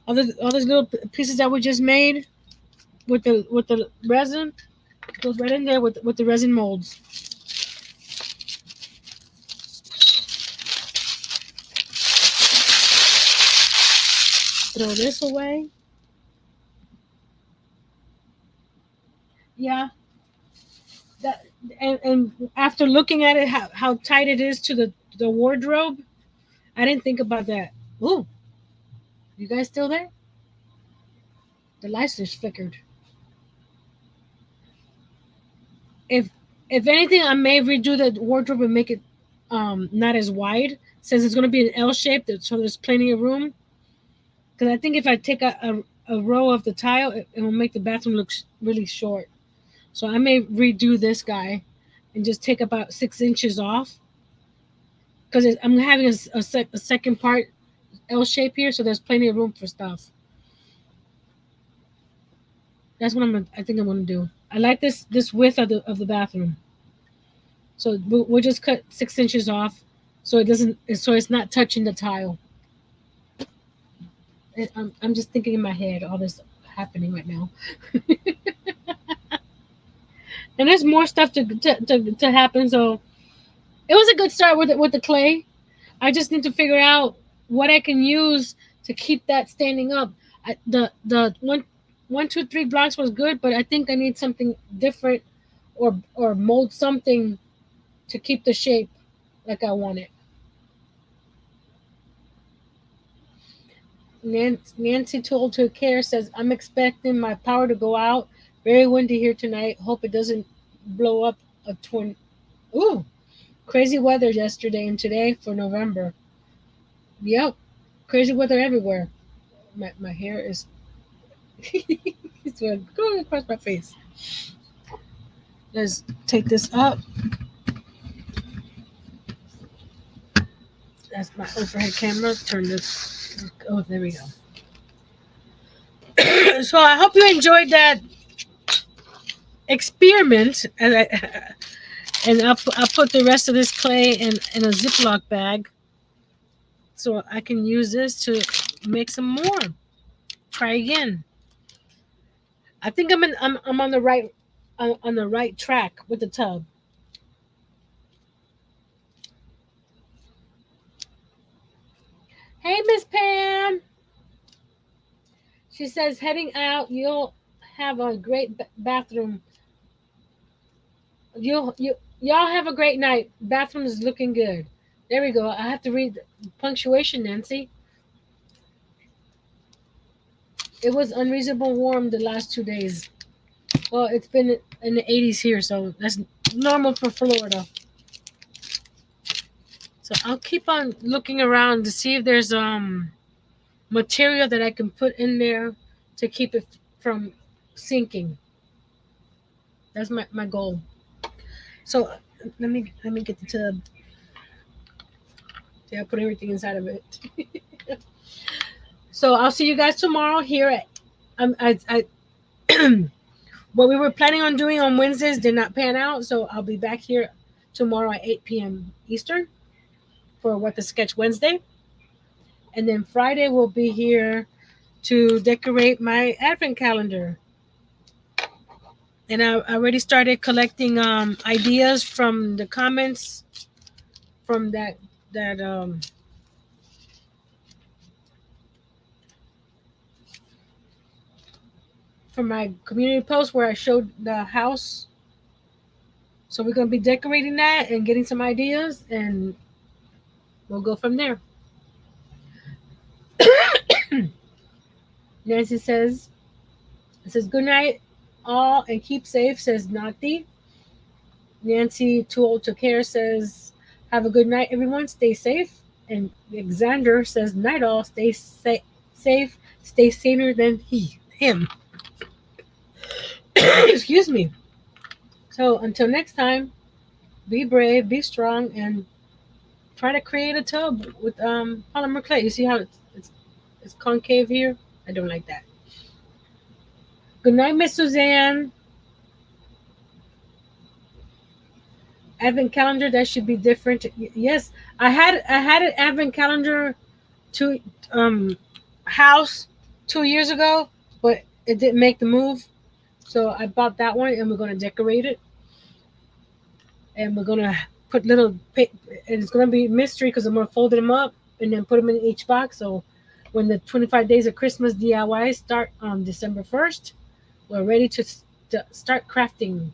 All those little pieces that we just made with the resin goes right in there with the resin molds. Throw this away. Yeah, that and after looking at it, how tight it is to the wardrobe, I didn't think about that. Ooh, you guys still there? The lights just flickered. If if anything, I may redo the wardrobe and make it not as wide, since it's going to be an L shape, so there's plenty of room. Because I think if I take a row of the tile, it will make the bathroom look really short. So I may redo this guy and just take about 6 inches off, because I'm having a second part L shape here, so there's plenty of room for stuff. That's what I think I'm gonna do. I like this width of the bathroom, so we'll just cut 6 inches off, so it doesn't, so it's not touching the tile. And I'm just thinking in my head all this happening right now, and there's more stuff to happen. So it was a good start with the clay. I just need to figure out what I can use to keep that standing up. The one, two, three blocks was good, but I think I need something different, or mold something to keep the shape like I want it. Nancy told her care says I'm expecting my power to go out. Very windy here tonight. Hope it doesn't blow up a twin. Ooh, crazy weather yesterday and today for November. Yep, crazy weather everywhere. My hair is it's going across my face. Let's take this up. That's my overhead camera. Turn this. Oh, there we go. So I hope you enjoyed that experiment. And I'll put the rest of this clay in a Ziploc bag so I can use this to make some more. Try again. I think I'm on the right track with the tub. Hey, Miss Pam. She says heading out. You'll have a great bathroom. Y'all have a great night. Bathroom is looking good. There we go. I have to read punctuation, Nancy. It was unreasonable warm the last 2 days. Well, it's been in the 80s here, so that's normal for Florida. So I'll keep on looking around to see if there's material that I can put in there to keep it from sinking. That's my goal. So let me get the tub. Yeah, I put everything inside of it. So I'll see you guys tomorrow here at I what we were planning on doing on Wednesdays did not pan out, so I'll be back here tomorrow at 8 p.m. Eastern for What the Sketch Wednesday. And then Friday we'll be here to decorate my advent calendar. And I already started collecting ideas from the comments from that from my community post where I showed the house. So we're gonna be decorating that and getting some ideas, and we'll go from there. Nancy says, it says good night all and keep safe, says Nati. Nancy Too Old to Care says, have a good night, everyone. Stay safe. And Alexander says, night all. Stay safe. Stay saner than him. Excuse me. So until next time, be brave, be strong, and try to create a tub with polymer clay. You see how it's concave here? I don't like that. Good night, Miss Suzanne. Advent calendar that should be different. Yes, I had an advent calendar to house 2 years ago, but it didn't make the move. So I bought that one, and we're gonna decorate it, and we're gonna put and it's gonna be mystery because I'm gonna fold them up and then put them in each box. So when the 25 days of Christmas DIY start on December 1st, we're ready to start crafting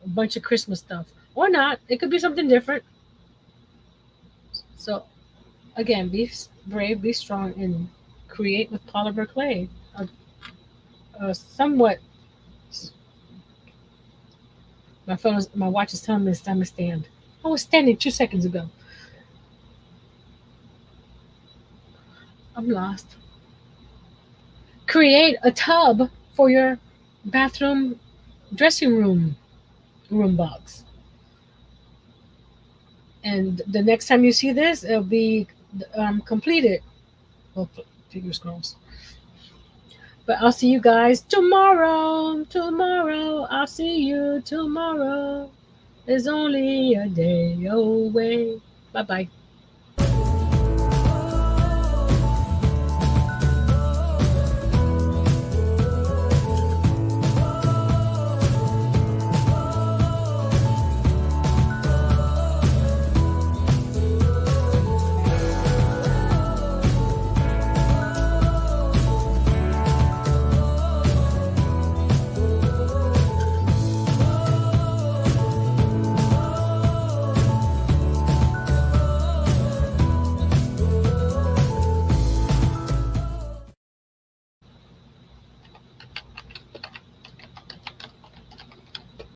a bunch of Christmas stuff, or not. It could be something different. So again, be brave, be strong, and create with polymer clay. Somewhat. My watch is telling me it's time to stand. I was standing 2 seconds ago. I'm lost. Create a tub for your bathroom dressing room box. And the next time you see this, it'll be completed. Well, fingers crossed. But I'll see you guys tomorrow. Tomorrow. I'll see you tomorrow. It's only a day away. Bye bye.